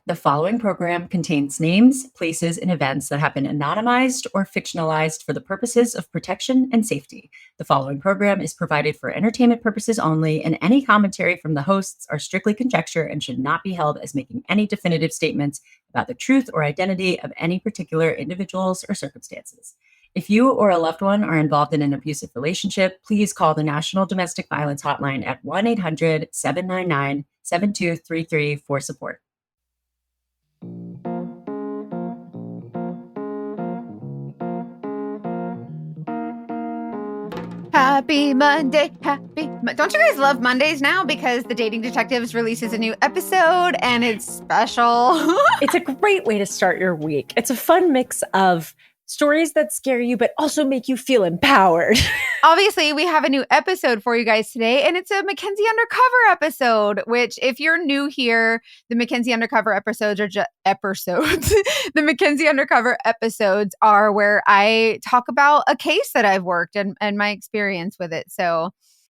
The following program contains names, places, and events that have been anonymized or fictionalized for the purposes of protection and safety. The following program is provided for entertainment purposes only, and any commentary from the hosts are strictly conjecture and should not be held as making any definitive statements about the truth or identity of any particular individuals or circumstances. If you or a loved one are involved in an abusive relationship, please call the National Domestic Violence Hotline at 1-800-799-7233 for support. Happy Monday, Don't you guys love Mondays now? Because The Dating Detectives releases a new episode and it's special. It's a great way to start your week. It's a fun mix of stories that scare you, but also make you feel empowered. Obviously, we have a new episode for you guys today, and it's a Mackenzie Undercover episode, which if you're new here, the Mackenzie Undercover episodes are just episodes. The Mackenzie Undercover episodes are where I talk about a case that I've worked and my experience with it.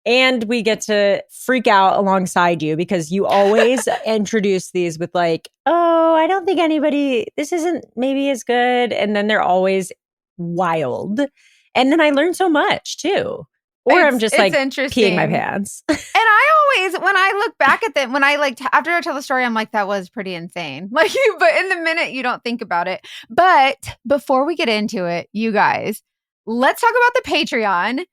And we get to freak out alongside you because you always introduce these with like, oh, I don't think this isn't maybe as good. And then they're always wild. And then I learn so much too. Or I'm just like peeing my pants. And I always, when I look back at them, after I tell the story, I'm like, that was pretty insane. But in the minute you don't think about it. But before we get into it, you guys, let's talk about the Patreon.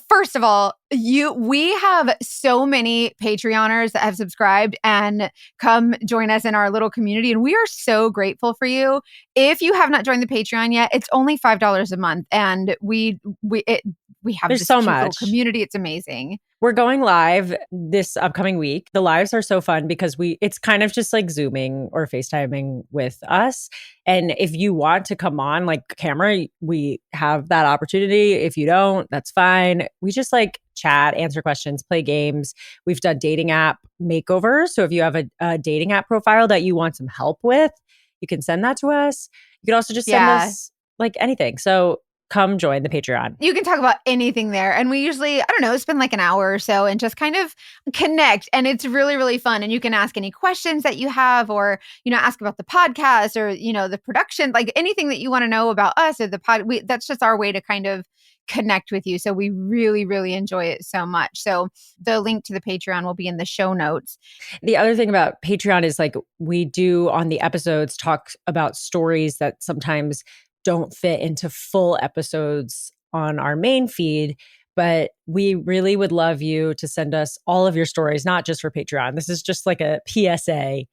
First of all, we have so many Patreoners that have subscribed and come join us in our little community, and we are so grateful for you. If you have not joined the Patreon yet, it's only $5 a month, and we have There's this so cute much little community. It's amazing. We're going live this upcoming week. The lives are so fun because it's kind of just like Zooming or FaceTiming with us. And if you want to come on like camera, we have that opportunity. If you don't, that's fine. We just like chat, answer questions, play games. We've done dating app makeovers. So if you have a dating app profile that you want some help with, you can send that to us. You can also just send us like anything. So come join the Patreon. You can talk about anything there. And we usually, spend like an hour or so and just kind of connect. And it's really, really fun. And you can ask any questions that you have or, ask about the podcast or, the production, like anything that you want to know about us or the pod. That's just our way to kind of connect with you. So we really, really enjoy it so much. So the link to the Patreon will be in the show notes. The other thing about Patreon is like we do on the episodes talk about stories that sometimes don't fit into full episodes on our main feed, but we really would love you to send us all of your stories, not just for Patreon. This is just like a PSA.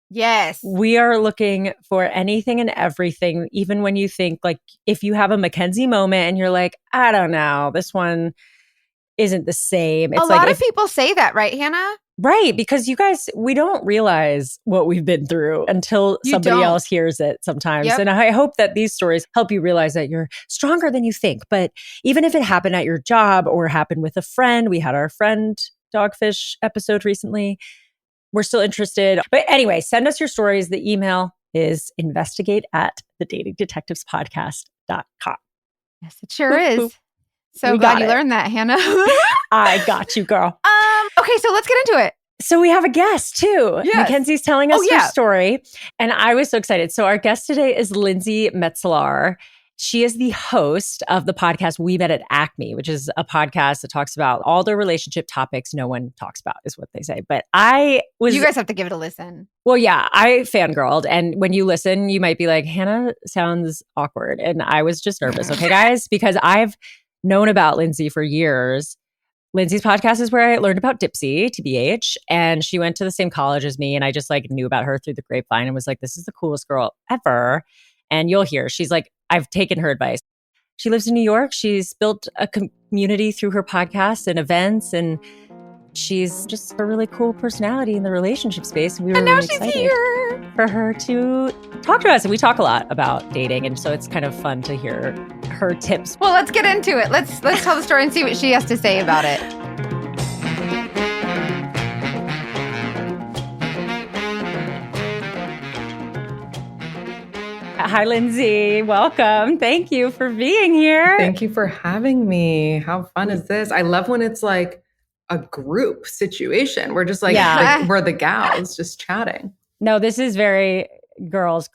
Yes. We are looking for anything and everything, even when you think like if you have a Mackenzie moment and you're like, I don't know, this one isn't the same. It's a lot of people say that, right, Hannah? Right, because you guys, we don't realize what we've been through until somebody else hears it sometimes. Yep. And I hope that these stories help you realize that you're stronger than you think. But even if it happened at your job or happened with a friend, we had our friend Dogfish episode recently, we're still interested. But anyway, send us your stories. The email is investigate@thedatingdetectivespodcast.com. Yes, it sure is. So glad you learned that, Hannah. I got you, girl. Okay, so let's get into it. So we have a guest too. Yes. Mackenzie's telling us her story. And I was so excited. So our guest today is Lindsey Metselaar. She is the host of the podcast We Met at Acme, which is a podcast that talks about all the relationship topics no one talks about, is what they say. But you guys have to give it a listen. Well, yeah, I fangirled. And when you listen, you might be like, Hannah sounds awkward. And I was just nervous. Okay, guys, because I've known about Lindsey for years. Lindsey's podcast is where I learned about Dipsy, TBH, and she went to the same college as me. And I just like knew about her through the grapevine and was like, this is the coolest girl ever. And you'll hear, she's like, I've taken her advice. She lives in New York. She's built a community through her podcasts and events. And she's just a really cool personality in the relationship space. And now she's here for her to talk to us. And we talk a lot about dating. And so it's kind of fun to hear her tips. Well, let's get into it. Let's tell the story and see what she has to say about it. Hi, Lindsey. Welcome. Thank you for being here. Thank you for having me. How fun is this? I love when it's like a group situation. We're just like we're the gals just chatting. No, this is very girls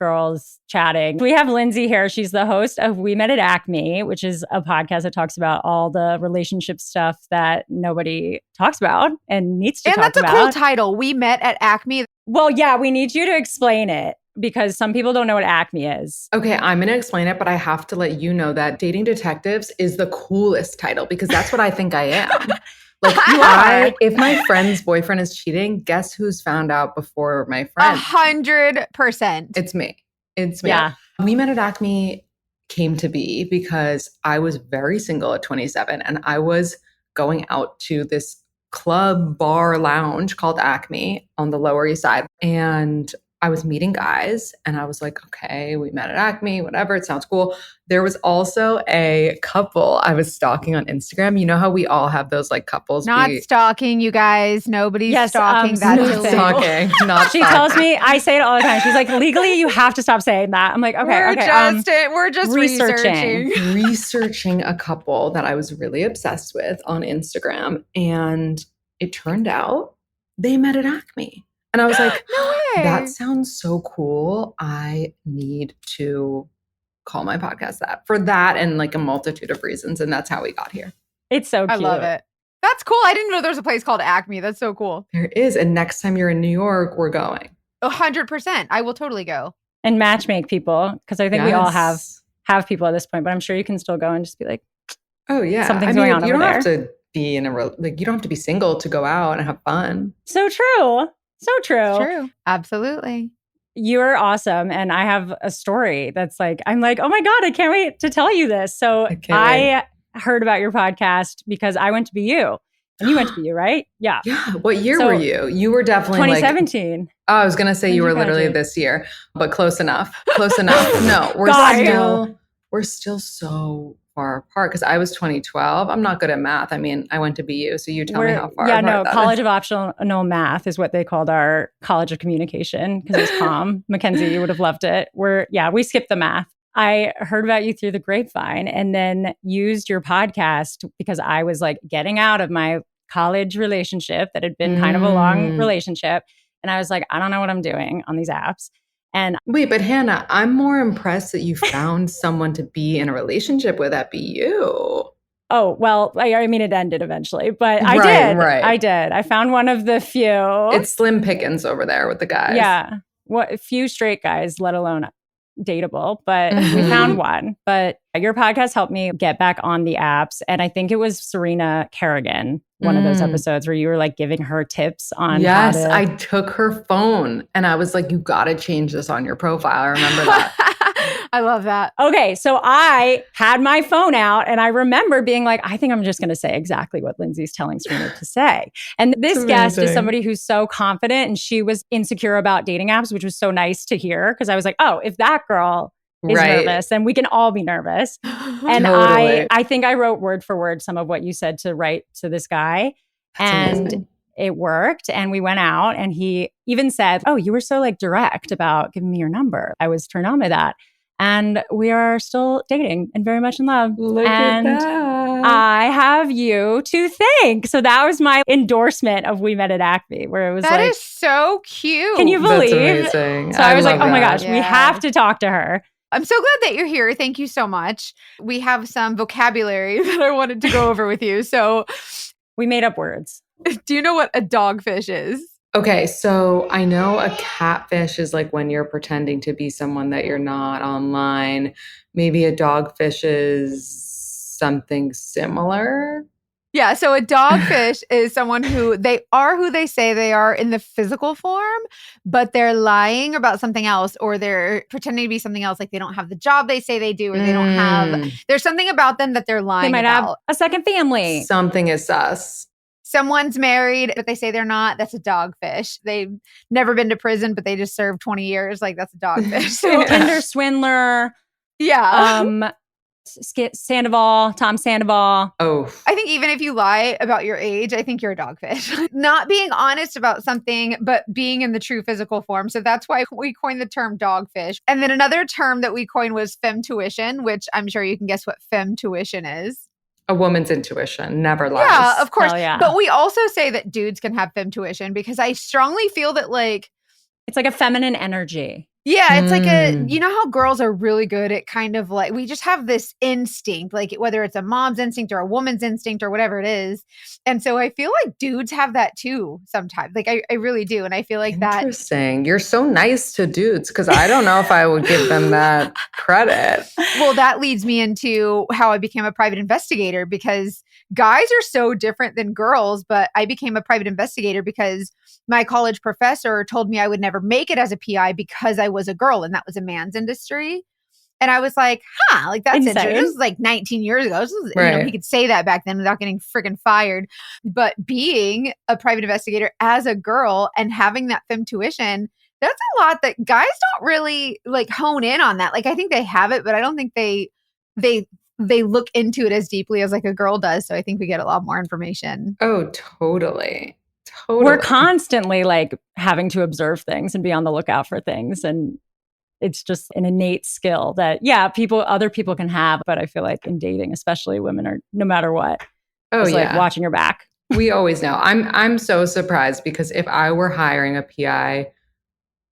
chatting. We have Lindsey here. She's the host of We Met at Acme, which is a podcast that talks about all the relationship stuff that nobody talks about and needs to talk about. And that's a cool title. We Met at Acme. Well, yeah, we need you to explain it because some people don't know what Acme is. Okay, I'm going to explain it, but I have to let you know that Dating Detectives is the coolest title because that's what I think I am. Like, if my friend's boyfriend is cheating, guess who's found out before my friend? 100%. It's me. It's me. Yeah. We Met at Acme came to be because I was very single at 27 and I was going out to this club, bar, lounge called Acme on the Lower East Side. And I was meeting guys and I was like, okay, we met at Acme, whatever, it sounds cool. There was also a couple I was stalking on Instagram. You know how we all have those like couples? Not stalking, you guys. Nobody's stalking. That's Illegal. Stalking. Not She stalking. tells me, I say it all the time. She's like, legally, you have to stop saying that. I'm like, okay. We're just researching. Researching a couple that I was really obsessed with on Instagram. And it turned out they met at Acme. And I was like, No way. that sounds so cool. I need to call my podcast that for that and like a multitude of reasons. And that's how we got here. It's so cute. I love it. That's cool. I didn't know there was a place called Acme. That's so cool. There is. And next time you're in New York, we're going. 100%. I will totally go. And matchmake people, because I think we all Yes. have people at this point, but I'm sure you can still go and just be like, Oh yeah. Something's going on you over don't have there. to be in you don't have to be single to go out and have fun. so true. So true. True. Absolutely. You're awesome. And I have a story that's like, I'm like, oh my God, I can't wait to tell you this. So I can't I heard about your podcast because I went to BU. And you went to BU, right? Yeah. Yeah. What year So, were you? You were definitely 2017. Oh, I was going to say When you did were you literally graduate? this year, but close enough. Close enough. No, we're still so far apart because I was 2012. I'm not good at math. I mean, I went to BU, so you tell me how far Yeah, apart no, that College is. of Optional Math is what they called our College of Communication because it was COM. Mackenzie, you would have loved it. We skipped the math. I heard about you through the grapevine and then used your podcast because I was like getting out of my college relationship that had been kind of a long relationship. And I was like, I don't know what I'm doing on these apps. And Wait, but Hannah, I'm more impressed that you found someone to be in a relationship with at BU. oh, well, I mean, it ended eventually, but I Right, did. right. I did. I found one of the few. It's slim pickings over there with the guys. Yeah. What few straight guys, let alone dateable, but we Mhm. found one. But your podcast helped me get back on the apps. And I think it was Serena Kerrigan, one of those episodes where you were like giving her tips on Yes, how to... I took her phone and I was like, you got to change this on your profile. I remember that. I love that. Okay, so I had my phone out and I remember being like, I think I'm just going to say exactly what Lindsey's telling Serena to say. And this It's guest is amazing. somebody who's so confident and she was insecure about dating apps, which was so nice to hear because I was like, oh, if that girl is Right. nervous, then we can all be nervous. And Totally. I think I wrote word for word some of what you said to write to this guy. That's and amazing. it worked. And we went out and he even said, oh, you were so like direct about giving me your number. I was turned on by that. And we are still dating and very much in love. Look and at that. I have you to thank. So that was my endorsement of We Met at Acme, where it was That like, is so cute. can you That's believe? amazing. So I was like, love oh my that. gosh, we have to talk to her. I'm so glad that you're here. Thank you so much. We have some vocabulary that I wanted to go over with you. So, We made up words. do you know what a dogfish is? Okay, so I know a catfish is like when you're pretending to be someone that you're not online. Maybe a dogfish is something similar. Yeah, so a dogfish is someone who they say they are in the physical form, but they're lying about something else or they're pretending to be something else, like they don't have the job they say they do or they don't have, there's something about them that they're lying They might about. have a second family. Something is sus. Someone's married, but they say they're not. That's a dogfish. They've never been to prison, but they just served 20 years. Like, that's a dogfish. So, Tinder swindler. yeah. Tom Sandoval. Oh, I think even if you lie about your age, I think you're a dogfish. Not being honest about something, but being in the true physical form. So that's why we coined the term dogfish. And then another term that we coined was femtuition, which I'm sure you can guess what femtuition is. a woman's intuition never lies. Yeah, of course. Hell yeah. But we also say that dudes can have femtuition because I strongly feel that like It's like a feminine energy. Yeah, it's like Mm. you know how girls are really good at kind of like, we just have this instinct, like whether it's a mom's instinct or a woman's instinct or whatever it is. And so I feel like dudes have that too sometimes. Like I really do. And I feel like that. Interesting. You're so nice to dudes because I don't know if I would give them that credit. Well, that leads me into how I became a private investigator, because guys are so different than girls. But I became a private investigator because my college professor told me I would never make it as a PI because I was a girl and that was a man's industry. And I was like, like that's Insane. interesting. This is like 19 years ago. This is, Right. he could say that back then without getting freaking fired. But being a private investigator as a girl and having that femtuition, that's a lot that guys don't really like hone in on that. Like I think they have it, but I don't think they look into it as deeply as like a girl does. So I think we get a lot more information. Oh, totally. Totally. We're constantly like having to observe things and be on the lookout for things. And it's just an innate skill that, other people can have. But I feel like in dating, especially women are, no matter what, Oh, just yeah. like watching your back. We always know. I'm so surprised because if I were hiring a PI,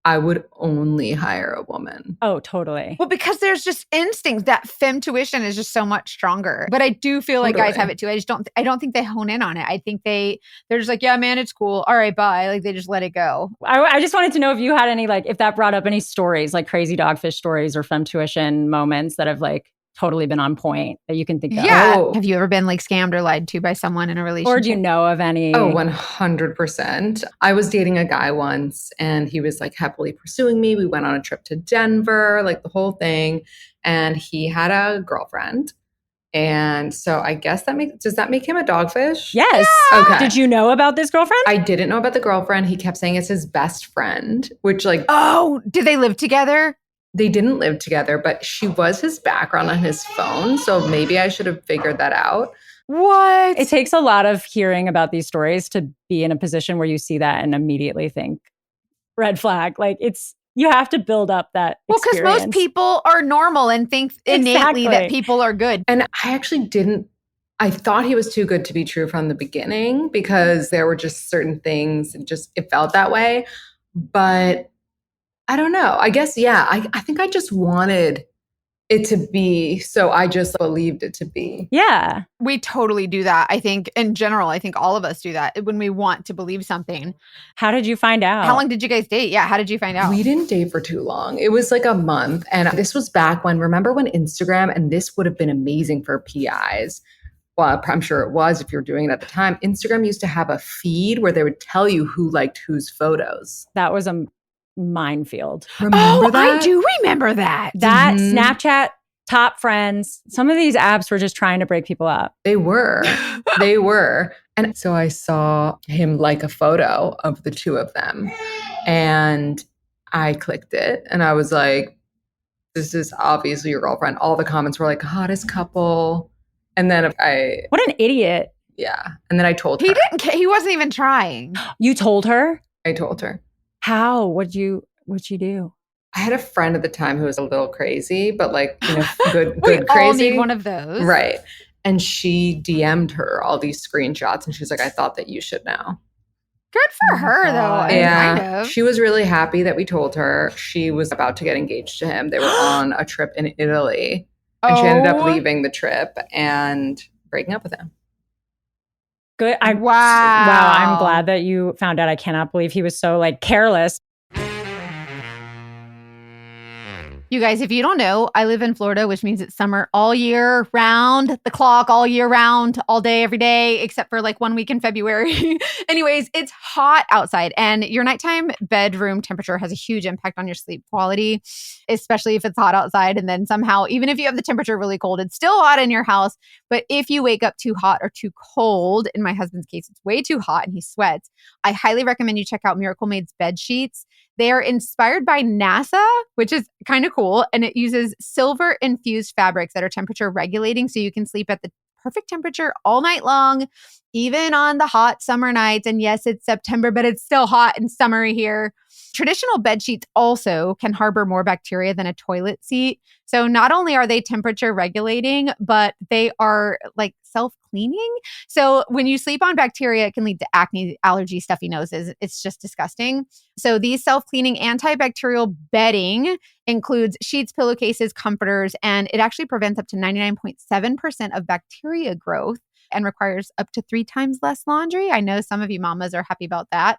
I would only hire a woman. Oh, totally. Well, because there's just instincts. That femtuition is just so much stronger. But I do feel like guys have it too. I don't think they hone in on it. I think they're just like, yeah, man, it's cool. All right, bye. Like they just let it go. I just wanted to know if you had any, like, if that brought up any stories, like crazy dogfish stories or femtuition moments that have like totally been on point that you can think of. Yeah. Oh. Have you ever been like scammed or lied to by someone in a relationship? Or do you know of any? Oh, 100%. I was dating a guy once and he was like happily pursuing me. We went on a trip to Denver, like the whole thing. And he had a girlfriend. And so I guess does that make him a dogfish? Yes. Okay. Did you know about this girlfriend? I didn't know about the girlfriend. He kept saying it's his best friend, which like, Oh, did they live together? they didn't live together, but she was his background on his phone. So maybe I should have figured that out. What? It takes a lot of hearing about these stories to be in a position where you see that and immediately think red flag. Like you have to build up that well, because experience. most people are normal and think innately that Exactly. people are good. And I actually I thought he was too good to be true from the beginning because there were just certain things and just it felt that way. But I don't know. I guess, yeah, I think I just wanted it to be. So I just believed it to be. Yeah. We totally do that. I think in general, I think all of us do that when we want to believe something. How did you find out? How long did you guys date? Yeah. How did you find out? We didn't date for too long. It was like a month. And this was back remember when Instagram, and this would have been amazing for PIs. Well, I'm sure it was if you're doing it at the time. Instagram used to have a feed where they would tell you who liked whose photos. That was a minefield. Remember that? I do remember that. That Mhm. Snapchat, top friends, some of these apps were just trying to break people up. They were. They were. And so I saw him like a photo of the two of them. And I clicked it. And I was like, this is obviously your girlfriend. All the comments were like, hottest couple. And then What an idiot. yeah. And then I told her. He didn't care. He wasn't even trying. You told her? I told her. How? What'd you do? I had a friend at the time who was a little crazy, but like, good We crazy. all need one of those. Right. And she DM'd her all these screenshots and she's like, I thought that you should know. Good for Oh my her, though. God. I mean, Yeah. kind of. She was really happy that we told her. She was about to get engaged to him. They were on a trip in Italy. And she ended up Oh. leaving the trip and breaking up with him. Good. Wow. Wow. I'm glad that you found out. I cannot believe he was so like careless. You guys, if you don't know, I live in Florida, which means it's summer all year round, the clock all year round, all day, every day, except for like 1 week in February. Anyways, it's hot outside and your nighttime bedroom temperature has a huge impact on your sleep quality, especially if it's hot outside. And then somehow, even if you have the temperature really cold, it's still hot in your house. But if you wake up too hot or too cold, in my husband's case, it's way too hot and he sweats, I highly recommend you check out Miracle Made's bed sheets. They are inspired by NASA, which is kind of cool. And it uses silver infused fabrics that are temperature regulating. So you can sleep at the perfect temperature all night long, even on the hot summer nights. And yes, it's September, but it's still hot and summery here. Traditional bed sheets also can harbor more bacteria than a toilet seat. So not only are they temperature regulating, but they are like self-cleaning. So when you sleep on bacteria, it can lead to acne, allergy, stuffy noses. It's just disgusting. So these self-cleaning antibacterial bedding includes sheets, pillowcases, comforters, and it actually prevents up to 99.7% of bacteria growth and requires up to 3 times less laundry. I know some of you mamas are happy about that.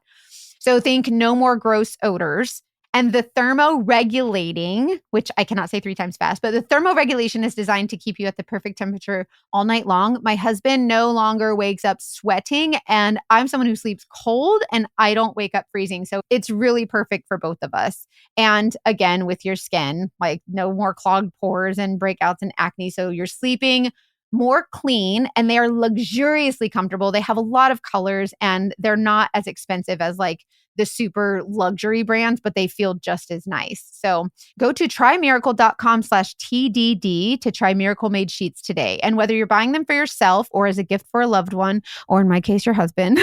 So think no more gross odors. And the thermoregulating, which I cannot say 3 times fast, but the thermoregulation is designed to keep you at the perfect temperature all night long. My husband no longer wakes up sweating, and I'm someone who sleeps cold and I don't wake up freezing. So it's really perfect for both of us. And again, with your skin, like no more clogged pores and breakouts and acne. So you're sleeping more clean and they are luxuriously comfortable. They have a lot of colors and they're not as expensive as like the super luxury brands, but they feel just as nice. So go to trymiracle.com/TDD to try Miracle Made sheets today. And whether you're buying them for yourself or as a gift for a loved one, or in my case, your husband,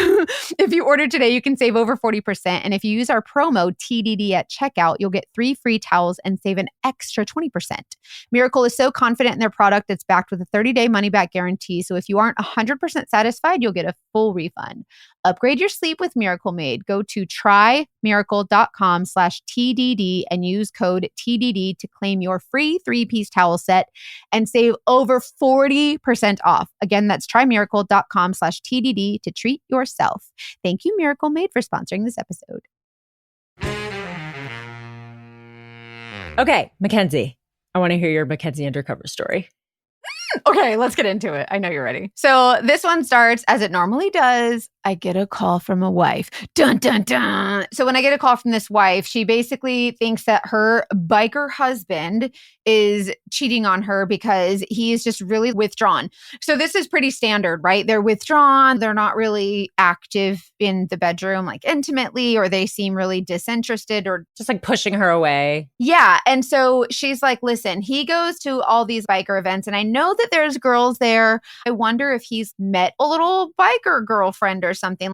if you order today, you can save over 40%. And if you use our promo TDD at checkout, you'll get 3 free towels and save an extra 20%. Miracle is so confident in their product, it's backed with a 30-day money-back guarantee. So if you aren't 100% satisfied, you'll get a full refund. Upgrade your sleep with Miracle Made. Go to trymiracle.com/TDD and use code TDD to claim your free 3-piece towel set and save over 40% off. Again, that's trymiracle.com/TDD to treat yourself. Thank you, Miracle Made, for sponsoring this episode. Okay, Mackenzie, I want to hear your Mackenzie Undercover story. Okay, let's get into it. I know you're ready. So this one starts as it normally does. I get a call from a wife. Dun, dun, dun. So when I get a call from this wife, she basically thinks that her biker husband is cheating on her because he is just really withdrawn. So this is pretty standard, right? They're withdrawn. They're not really active in the bedroom, like intimately, or they seem really disinterested or just like pushing her away. Yeah. And so she's like, listen, he goes to all these biker events and I know that there's girls there. I wonder if he's met a little biker girlfriend or something.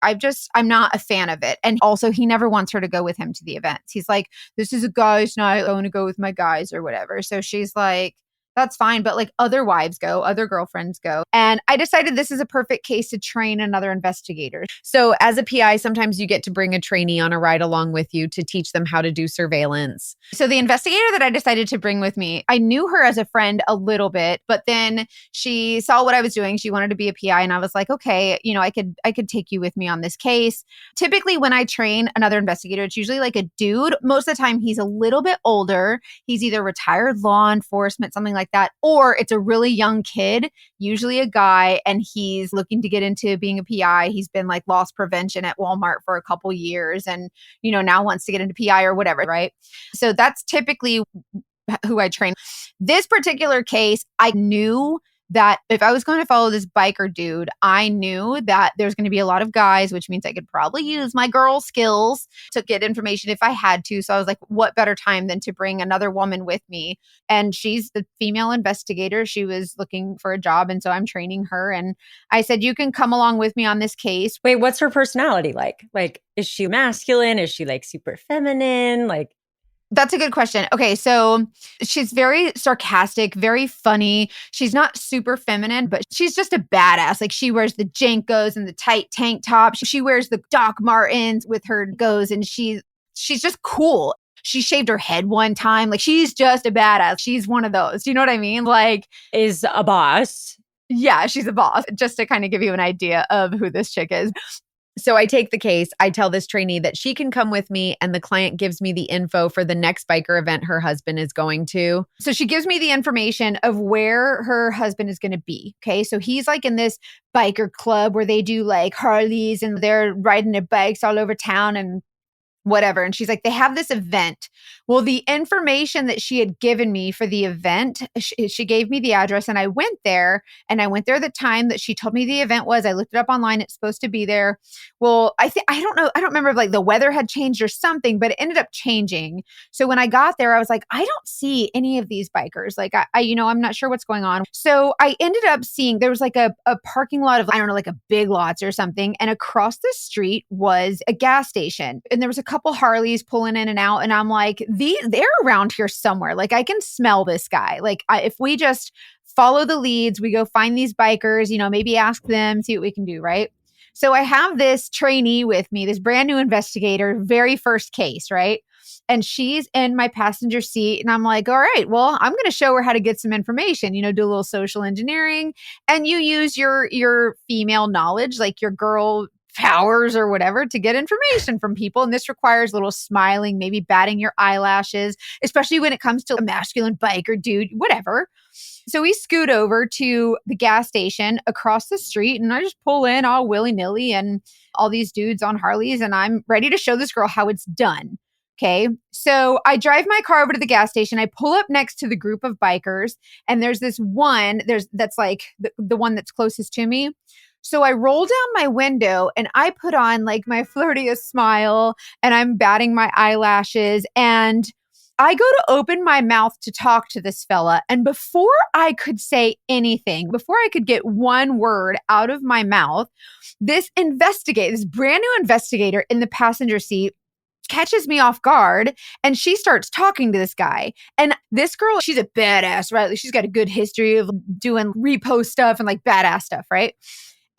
I'm not a fan of it. And also he never wants her to go with him to the events. He's like, this is a guy's night. I want to go with my guys or whatever. So she's like, that's fine. But like other wives go, other girlfriends go. And I decided this is a perfect case to train another investigator. So as a PI, sometimes you get to bring a trainee on a ride along with you to teach them how to do surveillance. So the investigator that I decided to bring with me, I knew her as a friend a little bit, but then she saw what I was doing. She wanted to be a PI. And I was like, okay, I could take you with me on this case. Typically when I train another investigator, it's usually like a dude. Most of the time he's a little bit older. He's either retired law enforcement, something like that, or it's a really young kid, usually a guy, and he's looking to get into being a PI. He's been like loss prevention at Walmart for a couple years and, now wants to get into PI or whatever, right? So that's typically who I train. This particular case, I knew that if I was going to follow this biker dude, I knew that there's going to be a lot of guys, which means I could probably use my girl skills to get information if I had to. So I was like, what better time than to bring another woman with me? And she's the female investigator. She was looking for a job. And so I'm training her. And I said, you can come along with me on this case. Wait, what's her personality like? Like, is she masculine? Is she like super feminine? Like, that's a good question. Okay, so she's very sarcastic, very funny. She's not super feminine, but she's just a badass. Like she wears the Jankos and the tight tank top. She wears the Doc Martens with her goes, and she's just cool. She shaved her head one time. Like she's just a badass. She's one of those. Do you know what I mean? Like, is a boss. Yeah, she's a boss. Just to kind of give you an idea of who this chick is. So I take the case, I tell this trainee that she can come with me, and the client gives me the info for the next biker event her husband is going to. So she gives me the information of where her husband is going to be. Okay. So he's like in this biker club where they do like Harleys and they're riding their bikes all over town and whatever. And she's like, they have this event. Well, the information that she had given me for the event, she gave me the address and I went there the time that she told me the event was. I looked it up online. It's supposed to be there. Well, I don't know. I don't remember if like the weather had changed or something, but it ended up changing. So when I got there, I was like, I don't see any of these bikers. Like I'm not sure what's going on. So I ended up seeing, there was like a parking lot of, I don't know, like a Big Lots or something. And across the street was a gas station. And there was a couple couple Harleys pulling in and out. And I'm like, they're around here somewhere. Like I can smell this guy. Like if we just follow the leads, we go find these bikers, maybe ask them, see what we can do, right? So I have this trainee with me, this brand new investigator, very first case, right? And she's in my passenger seat. And I'm like, all right, well, I'm going to show her how to get some information, do a little social engineering. And you use your female knowledge, like your girl powers or whatever, to get information from people. And this requires a little smiling, maybe batting your eyelashes, especially when it comes to a masculine biker dude, whatever. So we scoot over to the gas station across the street and I just pull in all willy-nilly and all these dudes on Harleys and I'm ready to show this girl how it's done. Okay. So I drive my car over to the gas station. I pull up next to the group of bikers and there's this one, that's like the one that's closest to me. So I roll down my window and I put on like my flirtiest smile and I'm batting my eyelashes and I go to open my mouth to talk to this fella. And before I could say anything, before I could get one word out of my mouth, this brand new investigator in the passenger seat catches me off guard and she starts talking to this guy. And this girl, she's a badass, right? Like she's got a good history of doing repo stuff and like badass stuff, right?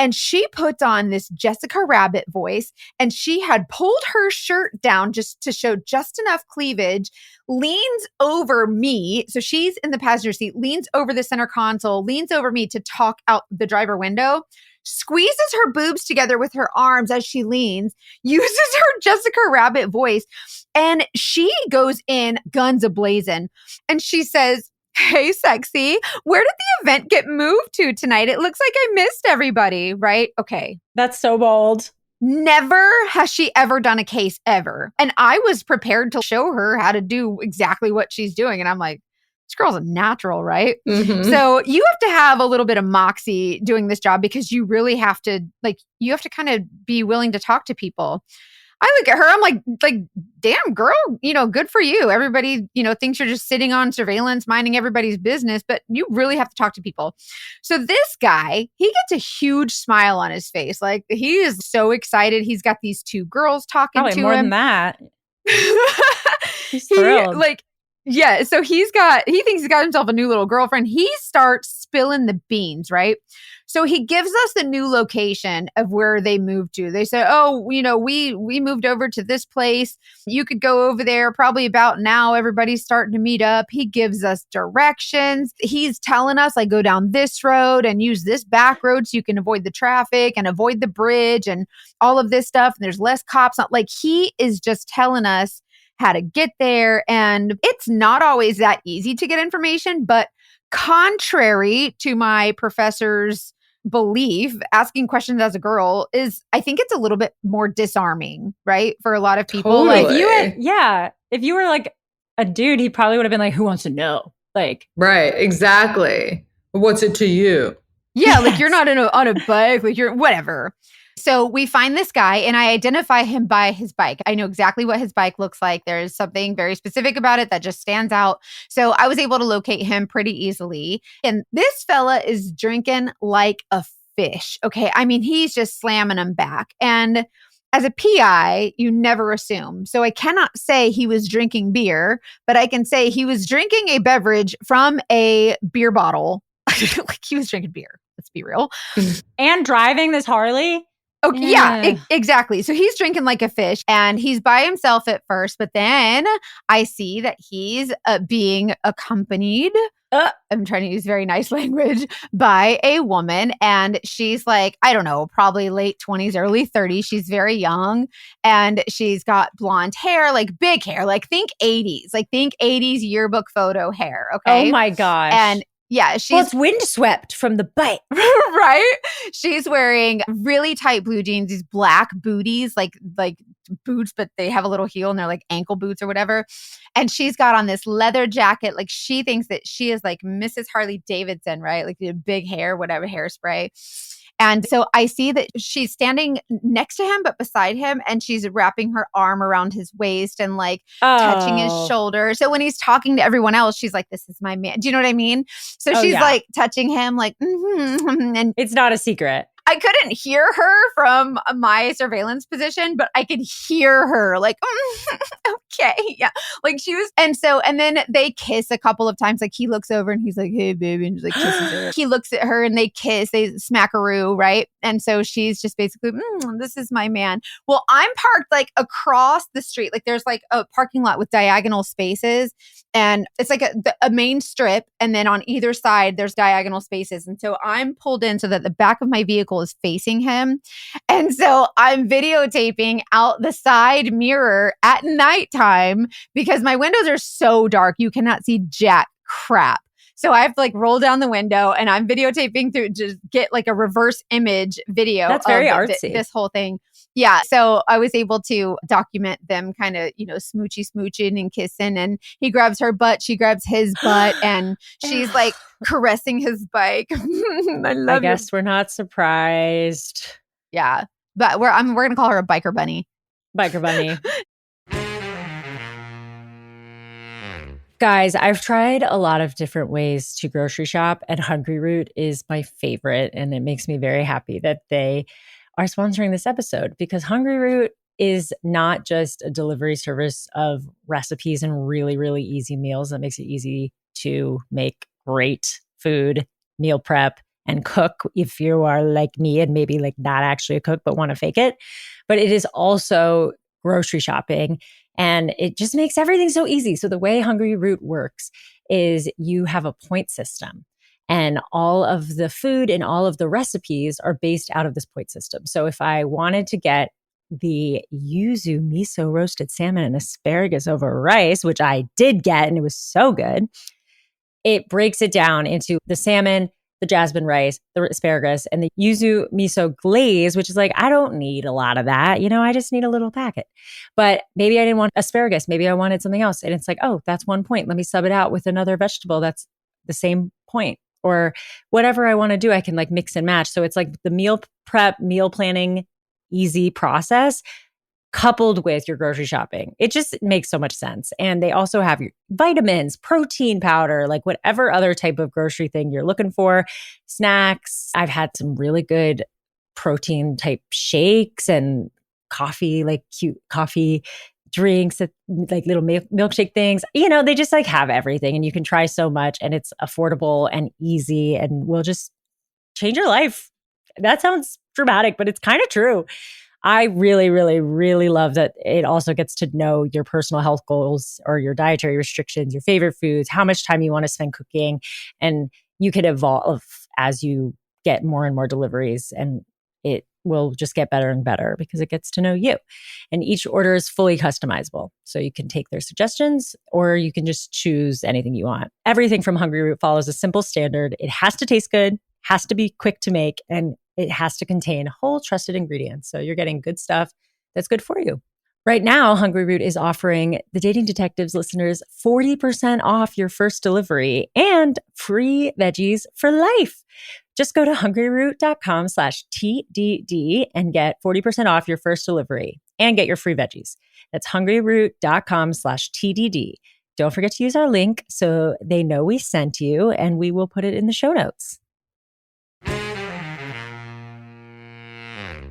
And she put on this Jessica Rabbit voice and she had pulled her shirt down just to show just enough cleavage, leans over me. So she's in the passenger seat, leans over the center console, leans over me to talk out the driver window, squeezes her boobs together with her arms as she leans, uses her Jessica Rabbit voice, and she goes in guns ablazing. And she says, "Hey, sexy, where did the event get moved to tonight? It looks like I missed everybody," right? Okay. That's so bold. Never has she ever done a case ever. And I was prepared to show her how to do exactly what she's doing. And I'm like, this girl's a natural, right? Mhm. So you have to have a little bit of moxie doing this job because you really have to kind of be willing to talk to people. I look at her, I'm like, damn girl, good for you. Everybody, thinks you're just sitting on surveillance, minding everybody's business, but you really have to talk to people. So this guy, he gets a huge smile on his face. Like he is so excited. He's got these two girls talking Probably to more him. than that. He's thrilled. Yeah, so he thinks he's got himself a new little girlfriend. He starts spilling the beans, right? So he gives us the new location of where they moved to. They say, "Oh, we moved over to this place. You could go over there probably about now. Everybody's starting to meet up." He gives us directions. He's telling us like go down this road and use this back road so you can avoid the traffic and avoid the bridge and all of this stuff. And there's less cops. Like he is just telling us how to get there. And it's not always that easy to get information, but contrary to my professor's belief, asking questions as a girl I think it's a little bit more disarming, right? For a lot of people. Totally. Like if you were like a dude, he probably would have been like, "Who wants to know?" Like, Right, exactly. What's it to you? yeah, like you're not on a bike, like you're whatever. So we find this guy and I identify him by his bike. I know exactly what his bike looks like. There's something very specific about it that just stands out. So I was able to locate him pretty easily. And this fella is drinking like a fish. Okay. I mean, he's just slamming them back. And as a PI, you never assume. So I cannot say he was drinking beer, but I can say he was drinking a beverage from a beer bottle. Like he was drinking beer. Let's be real. and driving this Harley. Okay, yeah, exactly. So he's drinking like a fish and he's by himself at first, but then I see that he's being accompanied. I'm trying to use very nice language by a woman. And she's like, I don't know, probably late 20s, early 30s. She's very young and she's got blonde hair, like big hair, like think 80s yearbook photo hair. Okay. Oh my gosh. And yeah, it's windswept from the bike. Right? She's wearing really tight blue jeans, these black booties, like boots, but they have a little heel and they're like ankle boots or whatever. And she's got on this leather jacket. Like she thinks that she is like Mrs. Harley Davidson, right? Like the big hair, whatever, hairspray. And so I see that she's standing next to him, but beside him, and she's wrapping her arm around his waist and like touching his shoulder. So when he's talking to everyone else, she's like, "This is my man." Do you know what I mean? So she's like touching him like, and it's not a secret. I couldn't hear her from my surveillance position, but I could hear her like, okay. Yeah. Like she was. And then they kiss a couple of times. Like he looks over and he's like, hey, baby. And just like kisses her. He looks at her and they kiss, they smackaroo. Right. And so she's just basically, this is my man. Well, I'm parked like across the street. Like there's like a parking lot with diagonal spaces. And it's like a main strip. And then on either side, there's diagonal spaces. And so I'm pulled in so that the back of my vehicle is facing him. And so I'm videotaping out the side mirror at nighttime because my windows are so dark. You cannot see jack crap. So I have to like roll down the window and I'm videotaping to just get like a reverse image video. That's very artsy. This whole thing. Yeah. So I was able to document them kind of, smooching and kissing. And he grabs her butt. She grabs his butt. And she's like caressing his bike. I guess we're not surprised. Yeah. But we're going to call her a biker bunny. Biker bunny. Guys, I've tried a lot of different ways to grocery shop, and Hungry Root is my favorite. And it makes me very happy that they are sponsoring this episode because Hungry Root is not just a delivery service of recipes and really, really easy meals that makes it easy to make great food, meal prep, and cook if you are like me and maybe like not actually a cook but want to fake it. But it is also grocery shopping. And it just makes everything so easy. So the way Hungry Root works is you have a point system. And all of the food and all of the recipes are based out of this point system. So if I wanted to get the yuzu miso roasted salmon and asparagus over rice, which I did get and it was so good, it breaks it down into the salmon, the jasmine rice, the asparagus, and the yuzu miso glaze, which is like, I don't need a lot of that. I just need a little packet. But maybe I didn't want asparagus. Maybe I wanted something else. And it's like, oh, that's 1 point. Let me sub it out with another vegetable that's the same point. Or whatever I want to do, I can like mix and match. So it's like the meal prep, meal planning, easy process coupled with your grocery shopping. It just makes so much sense. And they also have your vitamins, protein powder, like whatever other type of grocery thing you're looking for, snacks. I've had some really good protein type shakes and coffee, like cute coffee drinks, like little milkshake things. They just like have everything and you can try so much and it's affordable and easy and will just change your life. That sounds dramatic, but it's kind of true. I really, really, really love that it also gets to know your personal health goals or your dietary restrictions, your favorite foods, how much time you want to spend cooking. And you can evolve as you get more and more deliveries and it will just get better and better because it gets to know you. And each order is fully customizable. So you can take their suggestions or you can just choose anything you want. Everything from Hungry Root follows a simple standard. It has to taste good, has to be quick to make, and it has to contain whole trusted ingredients. So you're getting good stuff that's good for you. Right now, Hungry Root is offering the Dating Detectives listeners 40% off your first delivery and free veggies for life. Just go to hungryroot.com/TDD and get 40% off your first delivery and get your free veggies. That's hungryroot.com/TDD. Don't forget to use our link so they know we sent you, and we will put it in the show notes.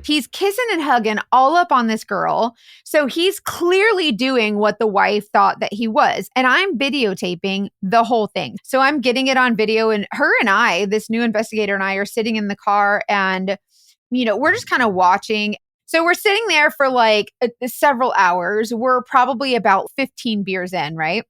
He's kissing and hugging all up on this girl. So he's clearly doing what the wife thought that he was. And I'm videotaping the whole thing. So I'm getting it on video. And her and I, this new investigator and I, are sitting in the car and, we're just kind of watching. So we're sitting there for like several hours. We're probably about 15 beers in, right?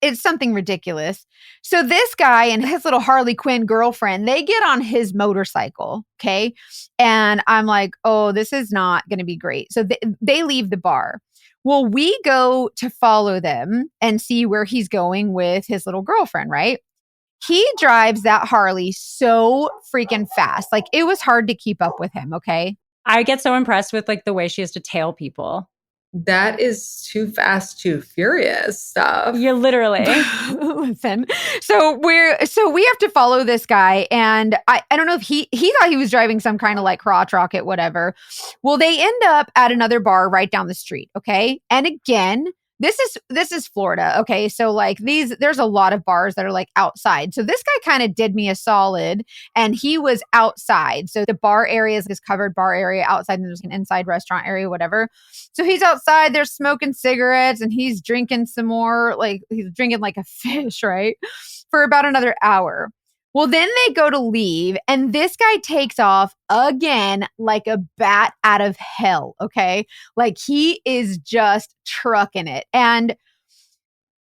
It's something ridiculous. So this guy and his little Harley Quinn girlfriend, they get on his motorcycle, okay? And I'm like, oh, this is not going to be great. So they leave the bar. Well, we go to follow them and see where he's going with his little girlfriend, right? He drives that Harley so freaking fast. Like it was hard to keep up with him, okay? I get so impressed with like the way she has to tail people. That is too fast, too furious stuff. You're literally. Listen. So we have to follow this guy. And I don't know if he thought he was driving some kind of like crotch rocket, whatever. Well, they end up at another bar right down the street. Okay. And again, This is Florida. Okay. So like there's a lot of bars that are like outside. So this guy kind of did me a solid and he was outside. So the bar area is this covered bar area outside and there's an inside restaurant area, whatever. So he's outside, they're smoking cigarettes and he's drinking some more, like he's drinking like a fish, right? For about another hour. Well, then they go to leave and this guy takes off again like a bat out of hell, okay? Like he is just trucking it. And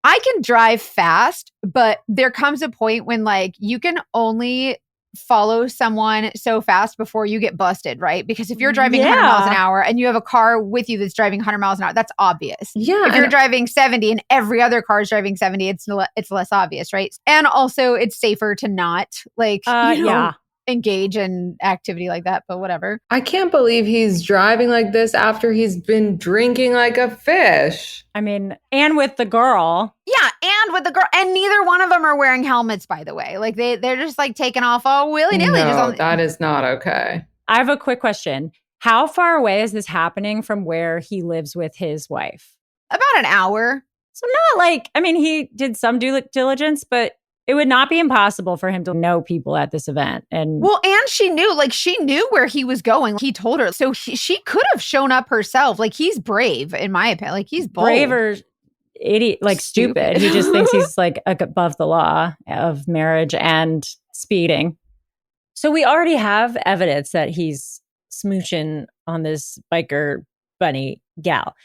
I can drive fast, but there comes a point when like you can only follow someone so fast before you get busted, right? Because if you're driving 100 miles an hour and you have a car with you that's driving 100 miles an hour, that's obvious. Yeah. If you're driving 70 and every other car is driving 70, it's less obvious, right? And also it's safer to not engage in activity like that, but whatever. I can't believe he's driving like this after he's been drinking like a fish. I mean, and with the girl. Yeah, and with the girl, and neither one of them are wearing helmets, by the way. Like they're just like taking off all willy-nilly. No, that is not okay. I have a quick question. How far away is this happening from where he lives with his wife? About an hour. So not like, I mean, he did some due diligence, but it would not be impossible for him to know people at this event. And she knew where he was going. He told her. So she could have shown up herself. Like he's brave, in my opinion. Like he's bold. Brave or idiot, like stupid. He just thinks he's like above the law of marriage and speeding. So we already have evidence that he's smooching on this biker bunny gal.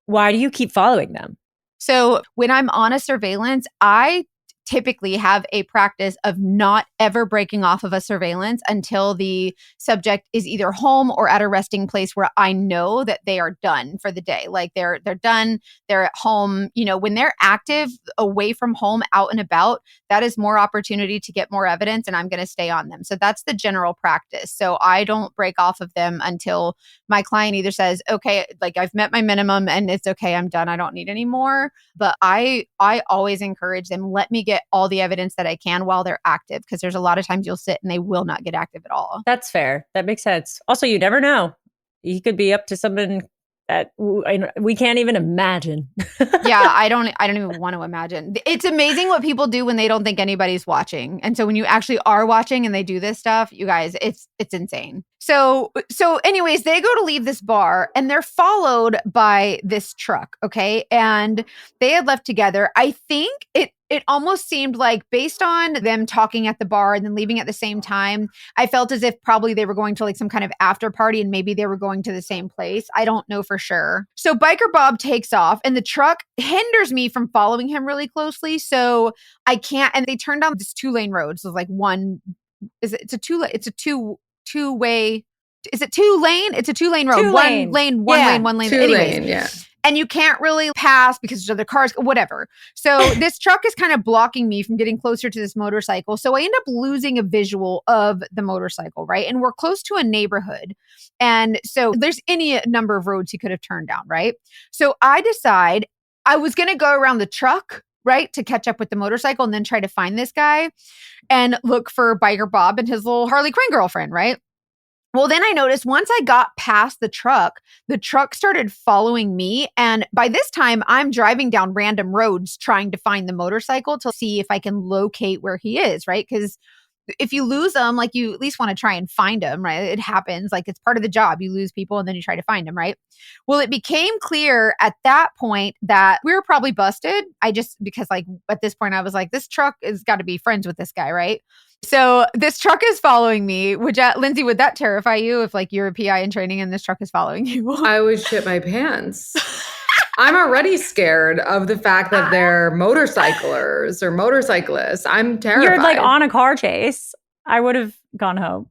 Why do you keep following them? So when I'm on a surveillance, I typically have a practice of not ever breaking off of a surveillance until the subject is either home or at a resting place where I know that they are done for the day. Like they're done, they're at home. You know, when they're active away from home, out and about, that is more opportunity to get more evidence and I'm going to stay on them. So that's the general practice. So I don't break off of them until my client either says, okay, like I've met my minimum and it's okay, I'm done, I don't need any more. But I always encourage them, let me get all the evidence that I can while they're active, because there's a lot of times you'll sit and they will not get active at all. That's fair. That makes sense. Also, you never know. He could be up to something that we can't even imagine. Yeah, I don't even want to imagine. It's amazing what people do when they don't think anybody's watching. And so when you actually are watching and they do this stuff, you guys, it's insane. So anyways, they go to leave this bar and they're followed by this truck, okay? And they had left together. I think it almost seemed like, based on them talking at the bar and then leaving at the same time, I felt as if probably they were going to like some kind of after party and maybe they were going to the same place. I don't know for sure. So Biker Bob takes off and the truck hinders me from following him really closely. So I can't, and they turn down this 2-lane road. So it's like it's a two-way. Is it 2-lane? It's a 2-lane road. 2-lane. One lane. 2-lane, yeah. And you can't really pass because there's other cars, whatever. So this truck is kind of blocking me from getting closer to this motorcycle. So I end up losing a visual of the motorcycle, right? And we're close to a neighborhood. And so there's any number of roads he could have turned down, right? So I decide I was going to go around the truck, right, to catch up with the motorcycle and then try to find this guy and look for Biker Bob and his little Harley Quinn girlfriend, right? Well, then I noticed once I got past the truck started following me. And by this time, I'm driving down random roads trying to find the motorcycle to see if I can locate where he is, right? Because if you lose them, like you at least want to try and find them, right? It happens. Like it's part of the job. You lose people and then you try to find them, right? Well, it became clear at that point that we were probably busted. Because like at this point I was like, this truck has got to be friends with this guy, right? So this truck is following me. Lindsey, would that terrify you if like you're a PI in training and this truck is following you? I would shit my pants. I'm already scared of the fact that they're motorcyclers or motorcyclists. I'm terrified. You're like on a car chase. I would have gone home.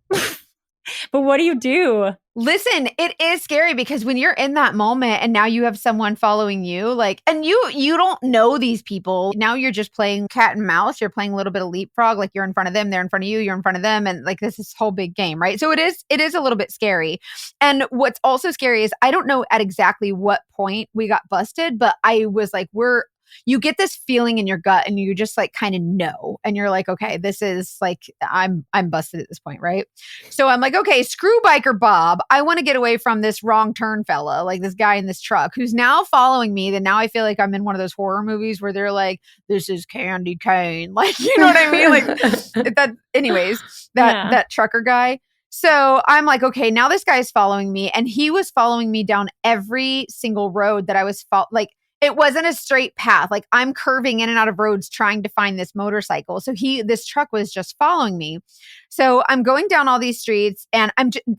But what do you do? Listen, it is scary because when you're in that moment and now you have someone following you, like, and you don't know these people. Now you're just playing cat and mouse. You're playing a little bit of leapfrog. Like you're in front of them, they're in front of you, you're in front of them. And like this whole big game, right? So it is a little bit scary. And what's also scary is I don't know at exactly what point we got busted, but I was like, you get this feeling in your gut and you just like kind of know. And you're like, okay, this is like, I'm busted at this point, right? So I'm like, okay, screw Biker Bob. I want to get away from this wrong turn fella, like this guy in this truck who's now following me. Then now I feel like I'm in one of those horror movies where they're like, this is Candy Cane. Like, you know what I mean? Like that, anyways, that trucker guy. So I'm like, okay, now this guy's following me, and he was following me down every single road that I was like, it wasn't a straight path. Like I'm curving in and out of roads trying to find this motorcycle. So this truck was just following me. So I'm going down all these streets, and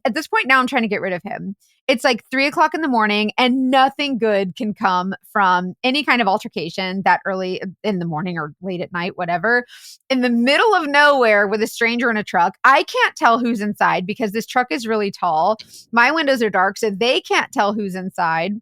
at this point now I'm trying to get rid of him. It's like 3:00 in the morning, and nothing good can come from any kind of altercation that early in the morning or late at night, whatever. In the middle of nowhere with a stranger in a truck, I can't tell who's inside because this truck is really tall. My windows are dark, so they can't tell who's inside.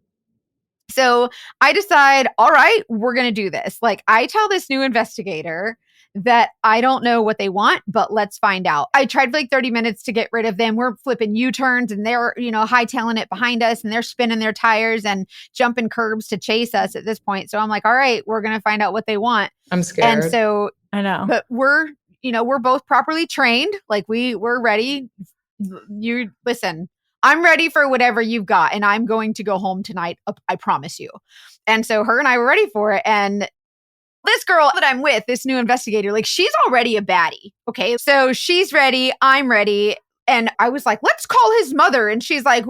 So I decide, all right, we're going to do this. Like I tell this new investigator that I don't know what they want, but let's find out. I tried for like 30 minutes to get rid of them. We're flipping U-turns and they're, hightailing it behind us, and they're spinning their tires and jumping curbs to chase us at this point. So I'm like, all right, we're going to find out what they want. I'm scared. And so I know, but we're both properly trained. Like we're ready. You listen, I'm ready for whatever you've got, and I'm going to go home tonight. I promise you. And so her and I were ready for it. And this girl that I'm with, this new investigator, like she's already a baddie. Okay. So she's ready. I'm ready. And I was like, let's call his mother. And she's like,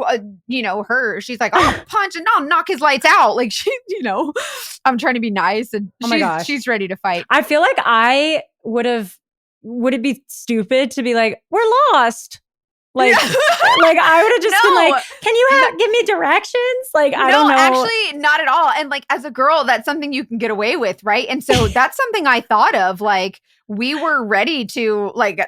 she's like, I'll punch and I'll knock his lights out. Like she, I'm trying to be nice. And she's ready to fight. I feel like would it be stupid to be like, we're lost? Like, like I would have just been like, can you give me directions? Like, I don't know. Actually, not at all. And like, as a girl, that's something you can get away with, right? And so that's something I thought of. Like, we were ready to, like,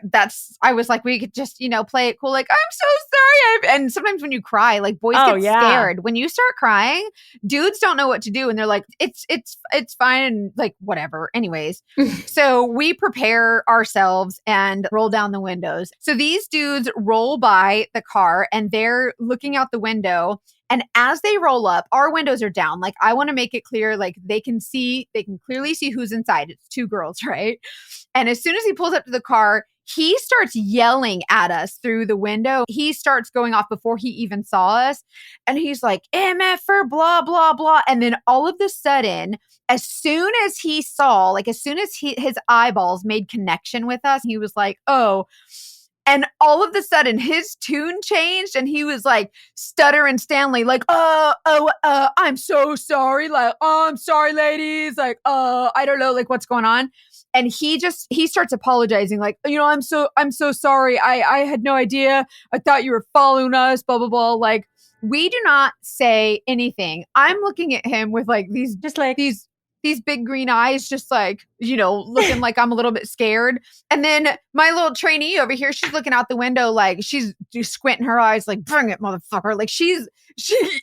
I was like, we could just, play it cool. Like, I'm so sorry. And sometimes when you cry, like boys get scared. When you start crying, dudes don't know what to do. And they're like, it's fine. And like, whatever. Anyways, so we prepare ourselves and roll down the windows. So these dudes roll by the car and they're looking out the window. And as they roll up, our windows are down. Like, I want to make it clear, like they can clearly see who's inside. It's two girls, right? And as soon as he pulls up to the car, he starts yelling at us through the window. He starts going off before he even saw us. And he's like, MFer, blah, blah, blah. And then all of a sudden, as soon as he saw, like as soon as his eyeballs made connection with us, he was like, oh. And all of a sudden his tune changed and he was like stuttering Stanley, like, I'm so sorry. Like, oh, I'm sorry, ladies. Like, I don't know, like what's going on. And he starts apologizing, like, I'm so sorry. I had no idea. I thought you were following us, blah, blah, blah. Like, we do not say anything. I'm looking at him with like these big green eyes, just like, looking like I'm a little bit scared. And then my little trainee over here, she's looking out the window, like she's just squinting her eyes, like, bring it, motherfucker. Like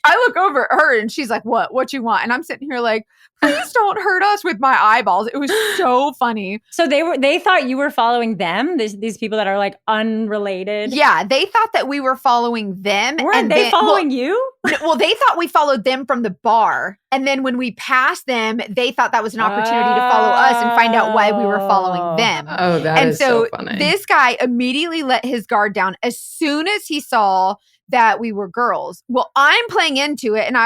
I look over at her and she's like, what you want? And I'm sitting here like, please don't hurt us with my eyeballs. It was so funny. So they thought you were following them, these people that are like unrelated. Yeah, they thought that we were following them. Weren't they following you? Well, they thought we followed them from the bar. And then when we passed them, they thought that was an opportunity to follow us and find out why we were following them. Oh, that is so funny. This guy immediately let his guard down as soon as he saw that we were girls. Well, I'm playing into it and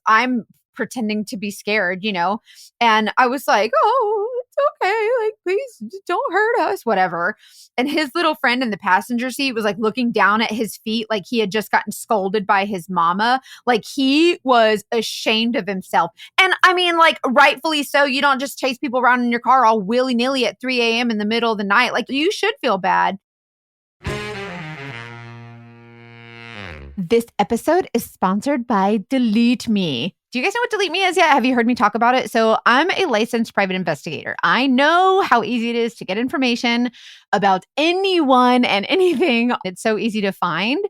I'm pretending to be scared, and I was like, oh, it's okay. Like, please don't hurt us, whatever. And his little friend in the passenger seat was like looking down at his feet like he had just gotten scolded by his mama. Like he was ashamed of himself. And I mean, like, rightfully so. You don't just chase people around in your car all willy-nilly at 3 a.m. in the middle of the night. Like, you should feel bad. This episode is sponsored by Delete Me. Do you guys know what Delete Me is yet? Have you heard me talk about it? So I'm a licensed private investigator. I know how easy it is to get information about anyone and anything. It's so easy to find.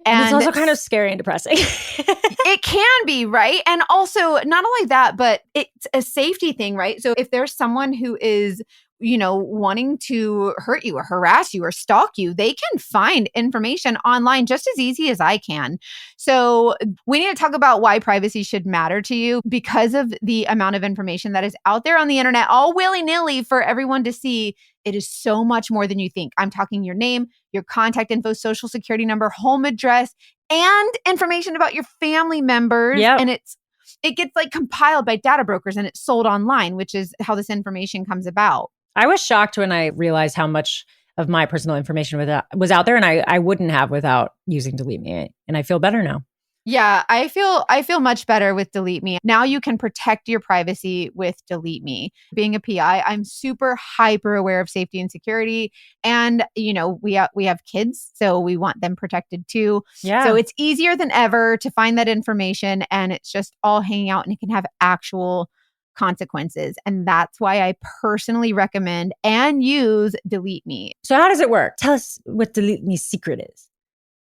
And it's also kind of scary and depressing. It can be, right? And also, not only that, but it's a safety thing, right? So if there's someone who is wanting to hurt you or harass you or stalk you, they can find information online just as easy as I can. So we need to talk about why privacy should matter to you because of the amount of information that is out there on the internet, all willy-nilly for everyone to see. It is so much more than you think. I'm talking your name, your contact info, social security number, home address, and information about your family members. Yep. And it gets like compiled by data brokers and it's sold online, which is how this information comes about. I was shocked when I realized how much of my personal information was out there, and I wouldn't have without using Delete Me. And I feel better now. Yeah, I feel much better with Delete Me. Now you can protect your privacy with Delete Me. Being a PI, I'm super hyper aware of safety and security. And, we have kids, so we want them protected too. Yeah. So it's easier than ever to find that information, and it's just all hanging out and it can have actual consequences. And that's why I personally recommend and use Delete Me. So how does it work? Tell us what Delete Me's secret is.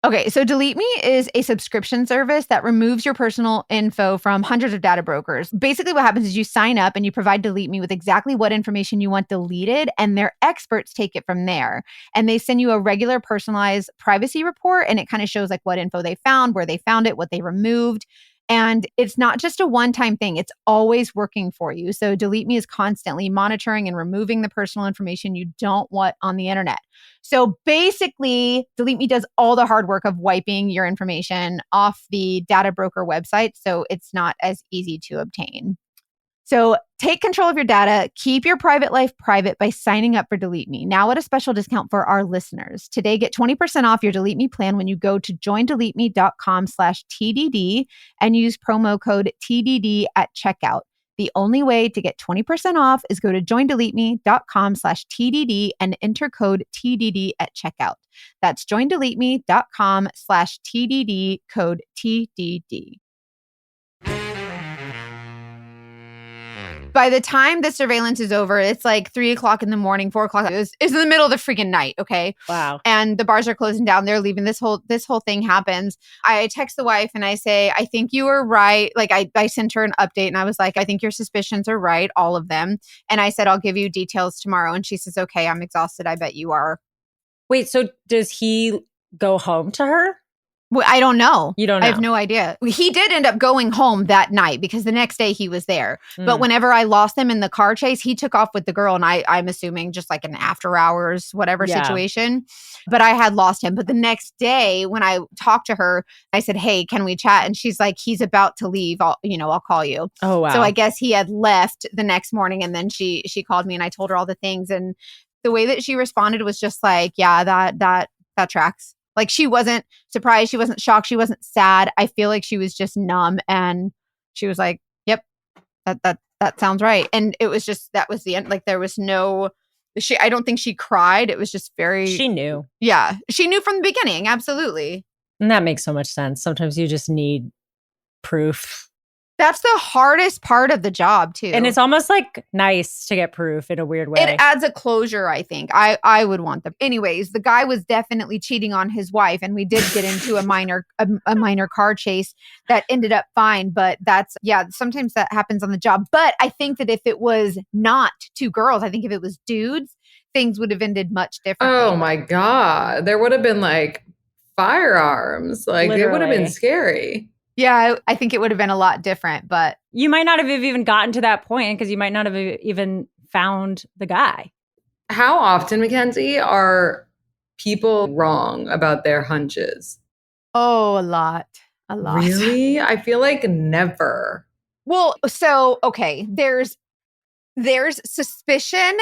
Okay, so Delete Me is a subscription service that removes your personal info from hundreds of data brokers. Basically, what happens is you sign up and you provide Delete Me with exactly what information you want deleted, and their experts take it from there. And they send you a regular personalized privacy report, and it kind of shows like what info they found, where they found it, what they removed. And it's not just a one-time thing. It's always working for you. So Delete Me is constantly monitoring and removing the personal information you don't want on the internet. So basically, Delete Me does all the hard work of wiping your information off the data broker website, so it's not as easy to obtain. So take control of your data, keep your private life private by signing up for Delete Me. Now at a special discount for our listeners. Today, get 20% off your Delete Me plan when you go to joindeleteme.com/TDD and use promo code TDD at checkout. The only way to get 20% off is go to joindeleteme.com/TDD and enter code TDD at checkout. That's joindeleteme.com/TDD, code TDD. By the time the surveillance is over, it's like 3 o'clock in the morning, 4 o'clock. It's in the middle of the freaking night. Okay. Wow. And the bars are closing down. They're leaving. This whole thing happens. I text the wife and I say, I think you were right. Like I sent her an update and I was like, I think your suspicions are right. All of them. And I said, I'll give you details tomorrow. And she says, okay, I'm exhausted. I bet you are. Wait, so does he go home to her? Well, I don't know. You don't know? I have no idea. He did end up going home that night because the next day he was there. But whenever I lost him in the car chase, he took off with the girl. And I'm assuming just like an after hours, whatever situation. But I had lost him. But the next day when I talked to her, I said, hey, can we chat? And she's like, he's about to leave. I'll call you. Oh, wow. So I guess he had left the next morning. And then she called me and I told her all the things. And the way that she responded was just like, yeah, that tracks. Like she wasn't surprised. She wasn't shocked. She wasn't sad. I feel like she was just numb. And she was like, yep, that sounds right. And it was just, that was the end. Like there was I don't think she cried. It was just very. She knew. Yeah. She knew from the beginning. Absolutely. And that makes so much sense. Sometimes you just need proof. That's the hardest part of the job too. And it's almost like nice to get proof in a weird way. It adds a closure, I think. I would want them. Anyways, the guy was definitely cheating on his wife, and we did get into a minor car chase that ended up fine. But sometimes that happens on the job. But I think that if it was not two girls, I think if it was dudes, things would have ended much differently. Oh my God. There would have been like firearms. Like Literally. It would have been scary. Yeah, I think it would have been a lot different, but you might not have even gotten to that point because you might not have even found the guy. How often, Mackenzie, are people wrong about their hunches? oh, a lot. Really? I feel like never. Well, so okay, there's suspicion,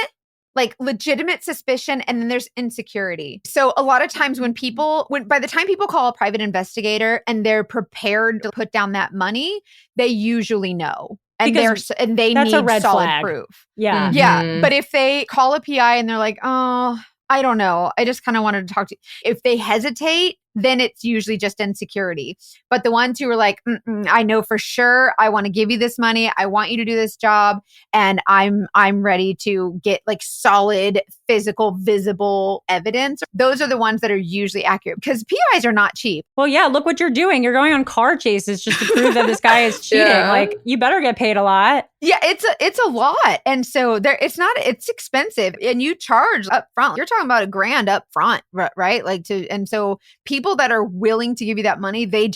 like legitimate suspicion, and then there's insecurity. So a lot of times when by the time people call a private investigator and they're prepared to put down that money, they usually know. And they need a red solid flag. proof. Yeah. Mm-hmm. Yeah. But if they call a PI and they're like, oh, I don't know, I just kind of wanted to talk to you. If they hesitate, then it's usually just insecurity. But the ones who are like, I know for sure I want to give you this money. I want you to do this job. And I'm ready to get like solid, physical, visible evidence. Those are the ones that are usually accurate because PIs are not cheap. Well, yeah, look what you're doing. You're going on car chases just to prove that this guy is cheating. Yeah. Like, you better get paid a lot. Yeah, it's a lot. And so it's expensive and you charge up front. You're talking about $1,000 up front, right? And so people that are willing to give you that money, they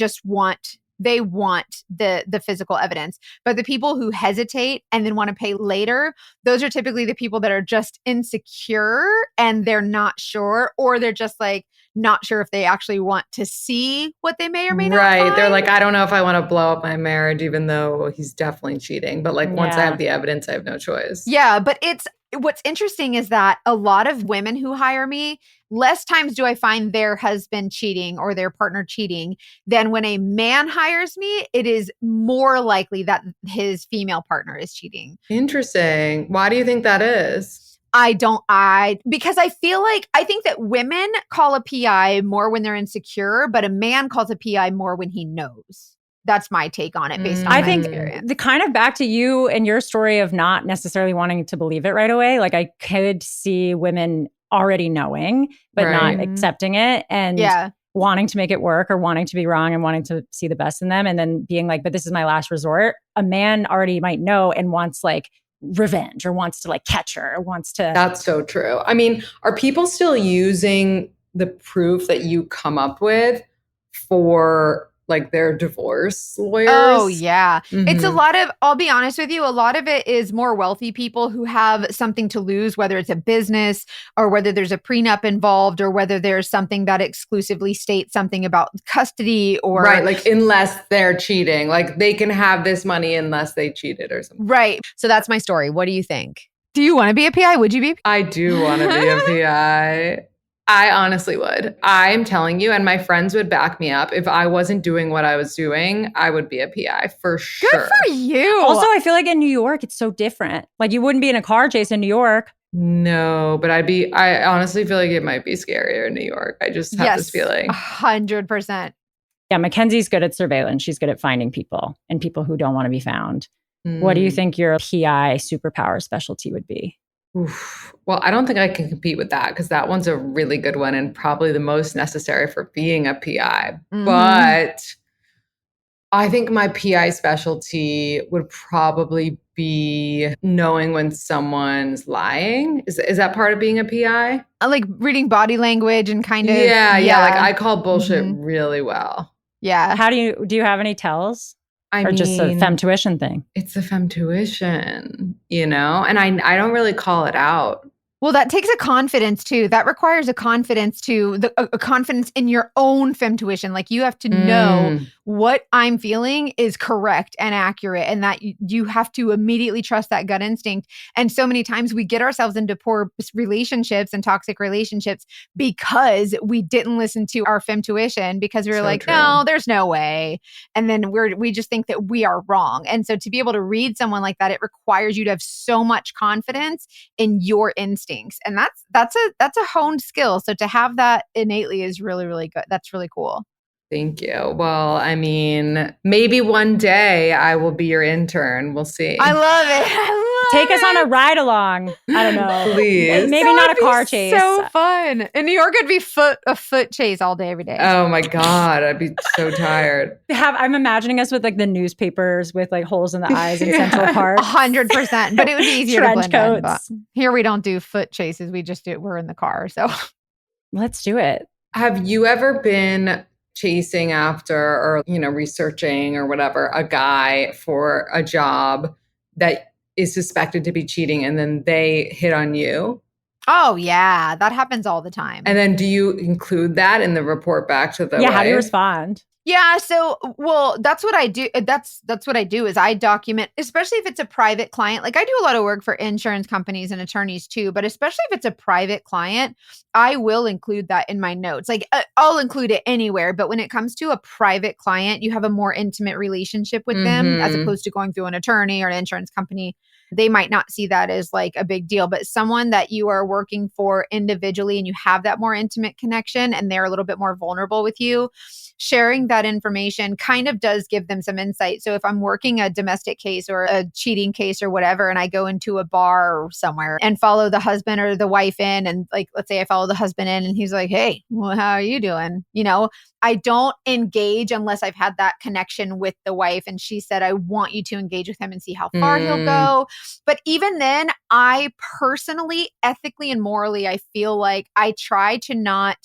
want the physical evidence. But the people who hesitate and then want to pay later, those are typically the people that are just insecure and they're not sure, or they're just like not sure if they actually want to see what they may or may not find. They're like, I don't know if I want to blow up my marriage, even though he's definitely cheating. But like, once I have the evidence, I have no choice. Yeah, but what's interesting is that a lot of women who hire me, less times do I find their husband cheating or their partner cheating than when a man hires me. It is more likely that his female partner is cheating. Interesting. Why do you think that is? Because I think that women call a PI more when they're insecure, but a man calls a PI more when he knows. That's my take on it based on my experience. The kind of back to you and your story of not necessarily wanting to believe it right away. Like, I could see women already knowing, but not accepting it and wanting to make it work or wanting to be wrong and wanting to see the best in them. And then being like, but this is my last resort. A man already might know and wants like revenge or wants to like catch her or wants to. That's so true. I mean, are people still using the proof that you come up with for like their divorce lawyers? Oh, yeah. It's a lot of, I'll be honest with you, a lot of it is more wealthy people who have something to lose, whether it's a business or whether there's a prenup involved or whether there's something that exclusively states something about custody or. Right. Like, unless they're cheating, like they can have this money unless they cheated or something. Right. So that's my story. What do you think? Do you want to be a PI? Would you be? I do want to be a PI. I honestly would. I'm telling you, and my friends would back me up. If I wasn't doing what I was doing, I would be a PI for sure. Good for you. Also, I feel like in New York, it's so different. Like, you wouldn't be in a car chase in New York. No, but I honestly feel like it might be scarier in New York. I just have this feeling. 100%. Yeah, Mackenzie's good at surveillance. She's good at finding people and people who don't want to be found. What do you think your PI superpower specialty would be? Oof. Well, I don't think I can compete with that because that one's a really good one and probably the most necessary for being a PI. But I think my PI specialty would probably be knowing when someone's lying. Is that part of being a PI? Like reading body language and kind of. Yeah. Like, I call bullshit really well. Yeah. How do you have any tells? Or just a femtuition thing? It's a femtuition, and I don't really call it out. Well, that takes a confidence too. That requires a confidence a confidence in your own femtuition. Like, you have to know what I'm feeling is correct and accurate, and that you have to immediately trust that gut instinct. And so many times we get ourselves into poor relationships and toxic relationships because we didn't listen to our femtuition because we were like, no, there's no way. And then we just think that we are wrong. And so to be able to read someone like that, it requires you to have so much confidence in your instincts. And that's a honed skill. So to have that innately is really, really good. That's really cool. Thank you. Well, I mean, maybe one day I will be your intern. We'll see. I love it. Take us on a ride along. I don't know. Please. Maybe not a car chase. So fun. In New York, it'd be a foot chase all day, every day. Oh my God. I'd be so tired. I'm imagining us with like the newspapers with like holes in the eyes in Central Park. 100%. But it would be easier to blend in. But coats. Here we don't do foot chases. We just we're in the car. So let's do it. Have you ever been chasing after or, researching or whatever, a guy for a job that is suspected to be cheating and then they hit on you? Oh, yeah. That happens all the time. And then do you include that in the report back to the wife? How do you respond? Yeah. So, that's what I do. That's what I do is I document, especially if it's a private client. Like, I do a lot of work for insurance companies and attorneys too, but especially if it's a private client, I will include that in my notes. Like, I'll include it anywhere. But when it comes to a private client, you have a more intimate relationship with them as opposed to going through an attorney or an insurance company. they might not see that as like a big deal. But someone that you are working for individually and you have that more intimate connection and they're a little bit more vulnerable with you, sharing that information kind of does give them some insight. So if I'm working a domestic case or a cheating case or whatever, and I go into a bar or somewhere and follow the husband or the wife in, and like, let's say I follow the husband in and he's like, hey, well, how are you doing? You know, I don't engage unless I've had that connection with the wife. And she said, I want you to engage with him and see how far he'll go. But even then, I personally, ethically and morally, I feel like I try to not.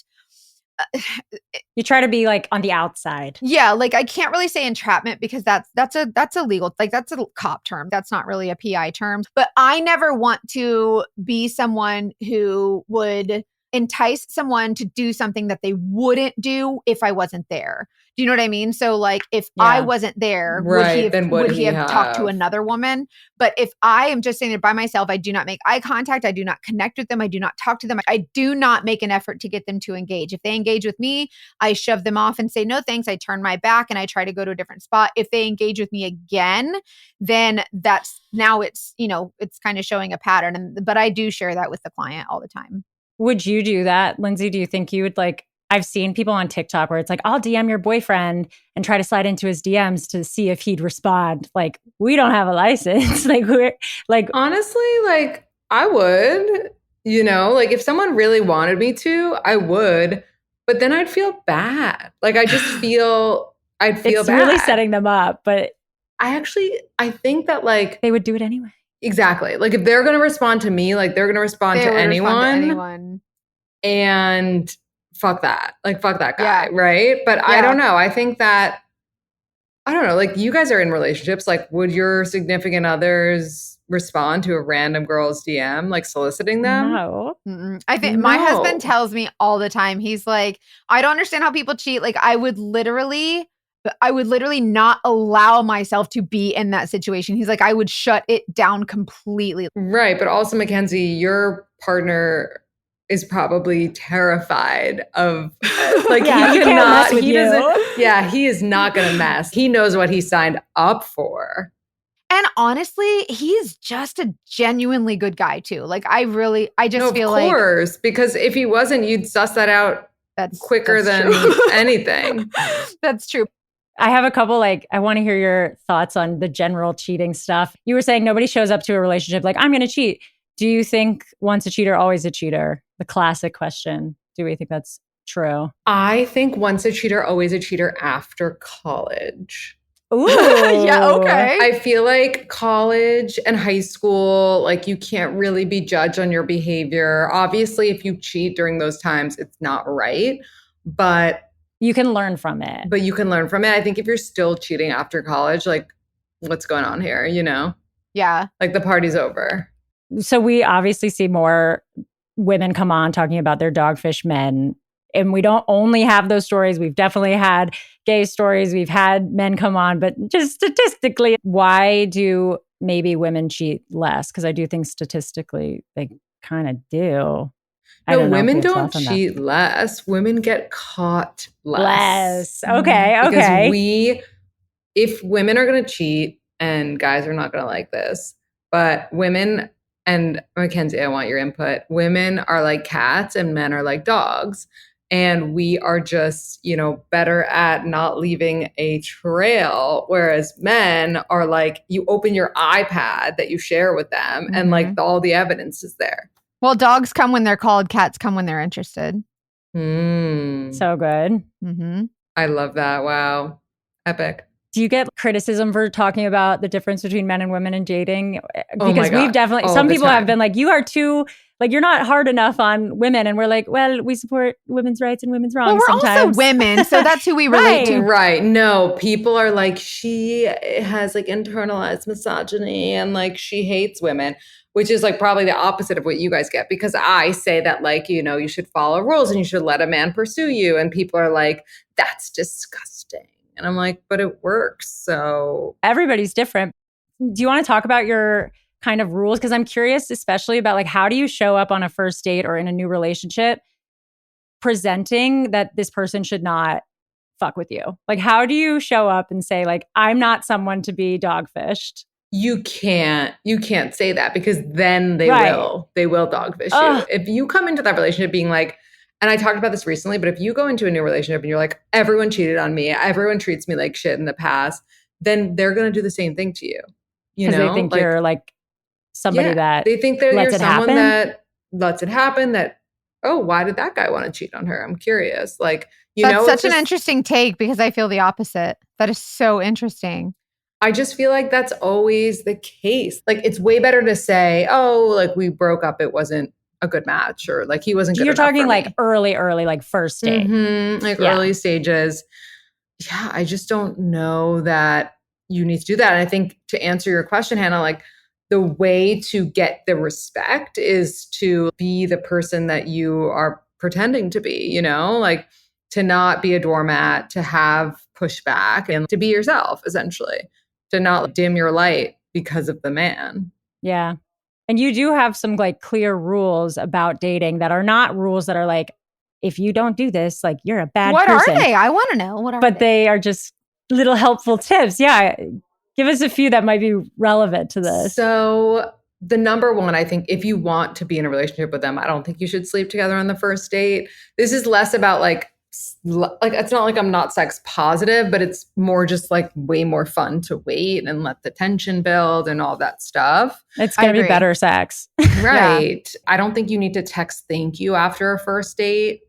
You try to be like on the outside. Yeah, like I can't really say entrapment because that's illegal. Like that's a cop term. That's not really a PI term. But I never want to be someone who would entice someone to do something that they wouldn't do if I wasn't there. Do you know what I mean? So like if I wasn't there, would he have talked to another woman? But if I am just sitting there by myself, I do not make eye contact. I do not connect with them. I do not talk to them. I do not make an effort to get them to engage. If they engage with me, I shove them off and say, no, thanks. I turn my back and I try to go to a different spot. If they engage with me again, then that's now it's, you know, it's kind of showing a pattern. But I do share that with the client all the time. Would you do that, Lindsey? Do you think you would like, I've seen people on TikTok where it's like, I'll DM your boyfriend and try to slide into his DMs to see if he'd respond. Like, we don't have a license. Like, we're like, honestly, like I would, you know, like if someone really wanted me to, I would, but then I'd feel bad. Like I just I'd feel it's bad. really setting them up, but I think that like they would do it anyway. Exactly. Like if they're going to respond to me, like they're going to respond to anyone. And fuck that. Like fuck that guy, right? But I don't know. I think that I don't know, like you guys are in relationships, like would your significant others respond to a random girl's DM, like soliciting them? No. I think my husband tells me all the time. He's like, I don't understand how people cheat. Like I would literally not allow myself to be in that situation. He's like, I would shut it down completely. Right. But also, Mackenzie, your partner is probably terrified of like he is not going to mess. He knows what he signed up for. And honestly, he's just a genuinely good guy too. Like I just feel like, of course, because if he wasn't, you'd suss that out quicker than anything. That's true. I have a couple, like, I want to hear your thoughts on the general cheating stuff. You were saying nobody shows up to a relationship like, I'm going to cheat. Do you think once a cheater, always a cheater? The classic question. Do we think that's true? I think once a cheater, always a cheater after college. Ooh. Yeah, okay. I feel like college and high school, like you can't really be judged on your behavior. Obviously, if you cheat during those times, it's not right. But you can learn from it. I think if you're still cheating after college, like what's going on here, you know? Yeah. Like the party's over. So we obviously see more women come on talking about their dogfish men. And we don't only have those stories. We've definitely had gay stories. We've had men come on. But just statistically, why do maybe women cheat less? Because I do think statistically they kind of do. No, women don't cheat less. Women get caught less. Okay. Because if women are going to cheat, and guys are not going to like this, but women, and Mackenzie, I want your input. Women are like cats and men are like dogs. And we are just, you know, better at not leaving a trail. Whereas men are like, you open your iPad that you share with them and like all the evidence is there. Well, dogs come when they're called, cats come when they're interested. So good. Mm-hmm. I love that. Wow. Epic. Do you get criticism for talking about the difference between men and women in dating? Because we've definitely, some people have been like, you are too, like, you're not hard enough on women. And we're like, well, we support women's rights and women's wrongs sometimes. Well, we're also women, so that's who we relate to. Right. No, people are like, she has like internalized misogyny and like she hates women, which is like probably the opposite of what you guys get. Because I say that like, you know, you should follow rules and you should let a man pursue you. And people are like, that's disgusting. And I'm like, but it works. So everybody's different. Do you want to talk about your kind of rules? Because I'm curious, especially about like, how do you show up on a first date or in a new relationship presenting that this person should not fuck with you? Like, how do you show up and say like, I'm not someone to be dogfished? you can't say that, because then they Right. will dogfish you. Ugh. If you come into that relationship being like, and I talked about this recently, but if you go into a new relationship and you're like, everyone cheated on me, everyone treats me like shit in the past, then they're going to do the same thing to you. You Because know, they think you're like somebody that they think that lets you're it someone happen. that lets it happen. That, oh, why did that guy want to cheat on her? I'm curious. Like, That's it's such an just- interesting take, because I feel the opposite. That is so interesting. I just feel like that's always the case. Like, it's way better to say, oh, like we broke up, it wasn't a good match, or like he wasn't good You're enough talking for like me. early, like first date. Like Yeah. early stages. Yeah, I just don't know that you need to do that. And I think, to answer your question, Hannah, like the way to get the respect is to be the person that you are pretending to be, like to not be a doormat, to have pushback, and to be yourself, essentially, to not dim your light because of the man. Yeah. And you do have some like clear rules about dating that are not rules that are like, if you don't do this, like you're a bad What person. are they? I want to know. What are But they are just little helpful tips. Yeah. Give us a few that might be relevant to this. So the number one, I think, if you want to be in a relationship with them, I don't think you should sleep together on the first date. This is less about like it's not like I'm not sex positive, but it's more just like way more fun to wait and let the tension build and all that stuff. It's going to be agree. better sex. Right. I don't think you need to text thank you after a first date.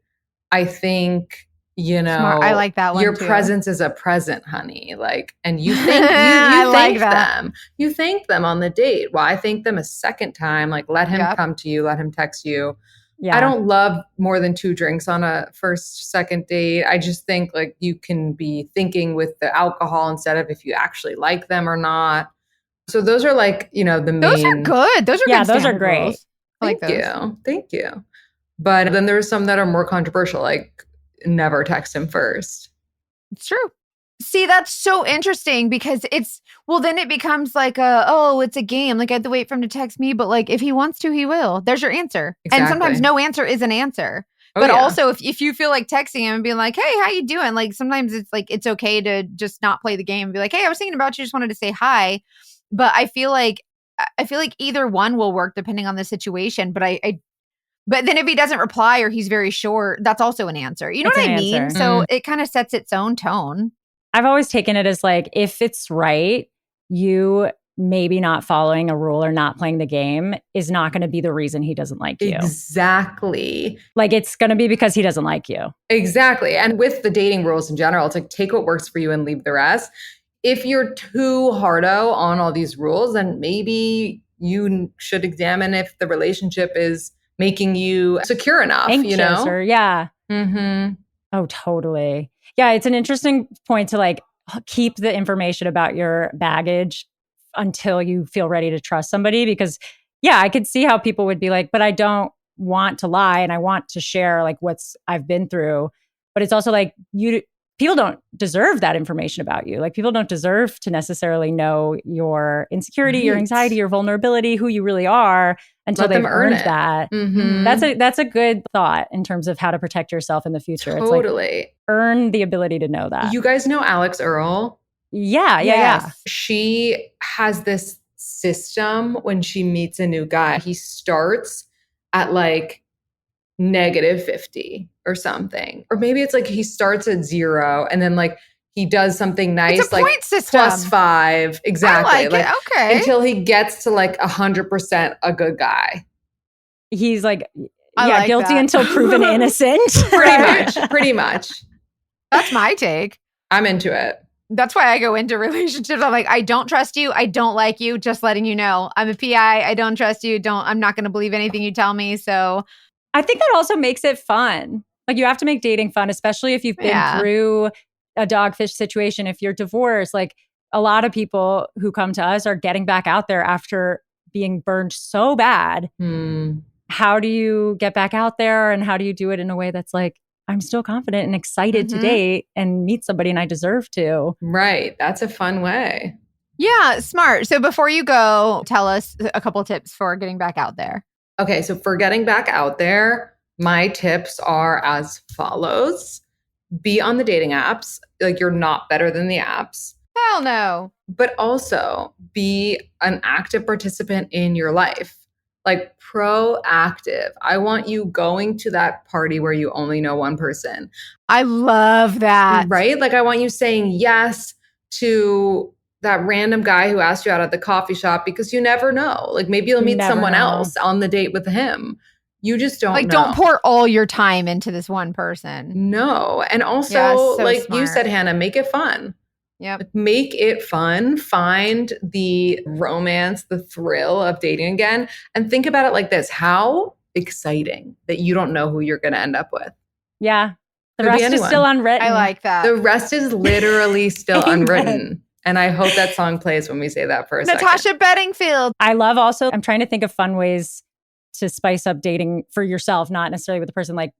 I think, Smart. I like that one your too. presence is a present, honey. Like, and you thank I you like thank that. them. You thank them on the date. Why thank them a second time? Like, let him Yep. come to you, let him text you. Yeah. I don't love more than 2 drinks on a second date. I just think like you can be thinking with the alcohol instead of if you actually like them or not. So those are like, the main. Those are good. Those are Yeah, good. those are standard great. rules. I like Thank those. you. Thank you. But then there's some that are more controversial, like never text him first. It's true. See, that's so interesting, because then it becomes like it's a game. Like I have to wait for him to text me, but like if he wants to, he will. There's your answer. And sometimes Exactly. no answer is an answer. Oh, But yeah. also if you feel like texting him and being like, hey, how you doing? Like sometimes it's like, it's okay to just not play the game and be like, hey, I was thinking about you, just wanted to say hi. But I feel like either one will work depending on the situation. But but then if he doesn't reply or he's very short, that's also an answer. You know It's what I an mean? answer. So it kind of sets its own tone. I've always taken it as like, if it's right, you maybe not following a rule or not playing the game is not going to be the reason he doesn't like you. Exactly. Like it's going to be because he doesn't like you. Exactly. And with the dating rules in general, it's like take what works for you and leave the rest. If you're too hardo on all these rules, then maybe you should examine if the relationship is making you secure enough, Anxious or yeah. Mm-hmm. Oh, totally. Yeah, it's an interesting point to like keep the information about your baggage until you feel ready to trust somebody. Because yeah, I could see how people would be like, but I don't want to lie and I want to share like what's I've been through. But it's also like people don't deserve that information about you. Like people don't deserve to necessarily know your insecurity, your anxiety, your vulnerability, who you really are until Let them they've earn earned it. that. Mm-hmm. That's a good thought in terms of how to protect yourself in the future. Totally. It's like earn the ability to know that. You guys know Alex Earl? Yeah. Yes. She has this system when she meets a new guy. He starts at like -50 or something. Or maybe it's like he starts at 0 and then like he does something nice, It's a like point system. +5. Exactly. I like it. Okay. Until he gets to like 100% a good guy. He's like, I yeah, like guilty that. until proven innocent. Pretty much. That's my take. I'm into it. That's why I go into relationships. I'm like, I don't trust you. I don't like you. Just letting you know. I'm a PI. I don't trust you. I'm not going to believe anything you tell me. So I think that also makes it fun. Like you have to make dating fun, especially if you've been through a dogfish situation. If you're divorced, like a lot of people who come to us are getting back out there after being burned so bad. How do you get back out there and how do you do it in a way that's like, I'm still confident and excited to date and meet somebody and I deserve to. Right. That's a fun way. yeah, smart. So before you go, tell us a couple tips for getting back out there. Okay. So for getting back out there, my tips are as follows. Be on the dating apps. Like you're not better than the apps. Hell no. But also be an active participant in your life. Like proactive. I want you going to that party where you only know one person. I love that. Right? Like I want you saying yes to that random guy who asked you out at the coffee shop because you never know. Like maybe you'll meet someone else on the date with him. You just don't know. Don't pour all your time into this one person. No. And also, so smart. You said, Hannah, make it fun. Yep. Make it fun. Find the romance, the thrill of dating again. And think about it like this. How exciting that you don't know who you're going to end up with. Yeah. The rest is still unwritten. I like that. The rest is literally still unwritten. And I hope that song plays when we say that for a second. Natasha Bedingfield. I love also, I'm trying to think of fun ways to spice up dating for yourself, not necessarily with the person. Like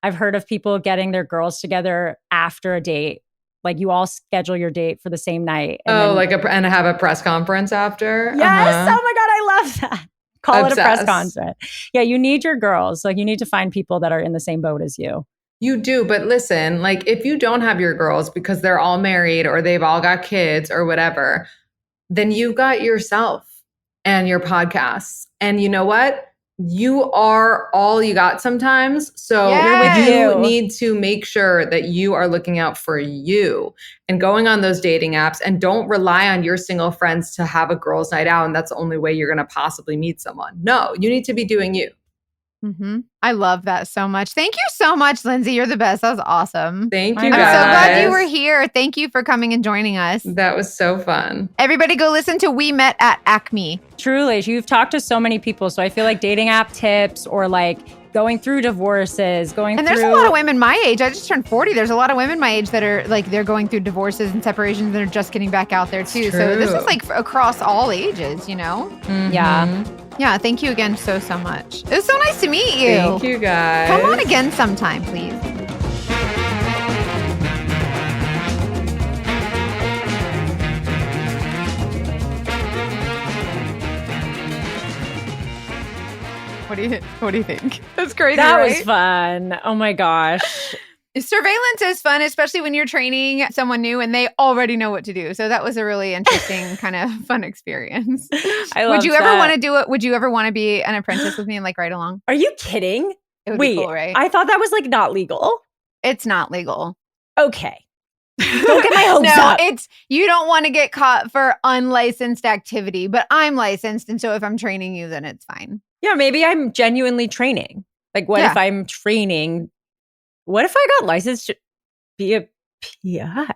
I've heard of people getting their girls together after a date. Like you all schedule your date for the same night. And and have a press conference after? Yes. Oh my God, I love that. Call it a press conference. Yeah, you need your girls. Like you need to find people that are in the same boat as you. You do. But listen, like if you don't have your girls because they're all married or they've all got kids or whatever, then you've got yourself and your podcasts. And you know what? You are all you got sometimes. So you need to make sure that you are looking out for you and going on those dating apps, and don't rely on your single friends to have a girls' night out. And that's the only way you're going to possibly meet someone. No, you need to be doing you. Mm-hmm. I love that so much. Thank you so much, Lindsey. You're the best. That was awesome. Thank you, I'm guys. so glad you were here. Thank you for coming and joining us. That was so fun. Everybody go listen to We Met at Acme. Truly, you've talked to so many people. So I feel like dating app tips or like going through divorces, And there's a lot of women my age. I just turned 40. There's a lot of women my age that are like, they're going through divorces and separations and are just getting back out there too. So this is like across all ages, you know? Mm-hmm. Yeah. Yeah, thank you again so much. It was so nice to meet you. Thank you, guys. Come on again sometime, please. What do you think? That's crazy, That right? was fun. Oh my gosh. Surveillance is fun, especially when you're training someone new and they already know what to do. So that was a really interesting kind of fun experience. Would you ever want to do it? Would you ever want to be an apprentice with me and like ride along? Are you kidding? It would be cool, right? I thought that was like not legal. It's not legal. Okay. Don't get my hopes up. No, you don't want to get caught for unlicensed activity, but I'm licensed. And so if I'm training you, then it's fine. Yeah, maybe I'm genuinely training. Like what if I'm training? What if I got licensed to be a PI?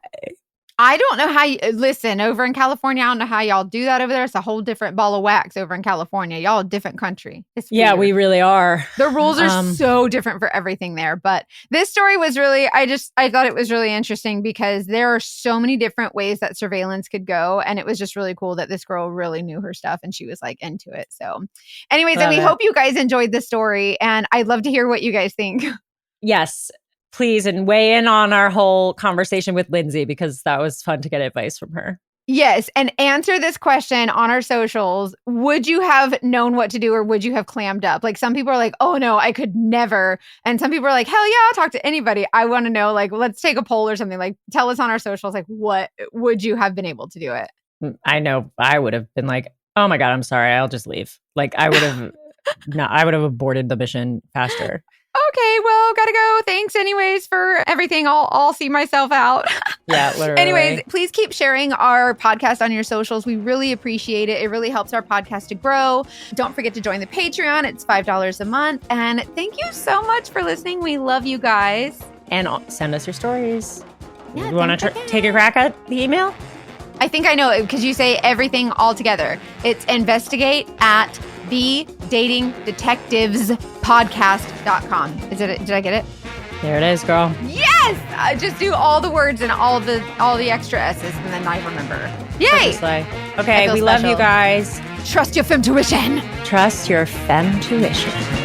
I don't know how listen, over in California, I don't know how y'all do that over there. It's a whole different ball of wax over in California. Y'all a different country. It's weird. Yeah, we really are. The rules are so different for everything there. But this story was really, I thought it was really interesting because there are so many different ways that surveillance could go. And it was just really cool that this girl really knew her stuff and she was like into it. So anyways, and we hope you guys enjoyed the story. And I'd love to hear what you guys think. Yes, please. And weigh in on our whole conversation with Lindsey because that was fun to get advice from her. Yes. And answer this question on our socials. Would you have known what to do or would you have clammed up? Like some people are like, oh no, I could never. And some people are like, hell yeah, I'll talk to anybody. I want to know, like, let's take a poll or something. Like tell us on our socials, like what would you have been able to do it? I know I would have been like, oh my God, I'm sorry. I'll just leave. Like I would have, I would have aborted the mission faster. Okay, well, gotta go. Thanks anyways for everything. I'll see myself out. Yeah, literally. Anyways, please keep sharing our podcast on your socials. We really appreciate it. It really helps our podcast to grow. Don't forget to join the Patreon. It's $5 a month. And thank you so much for listening. We love you guys. And send us your stories. Yeah, you want to take a crack at the email? I think I know it because you say everything all together. It's investigate@thedatingdetectivespodcast.com. Did I get it? There it is, girl. Yes! I just do all the words and all the extra S's and then I remember. Yay! Okay, we love you guys. Trust your femtuition. Trust your femtuition.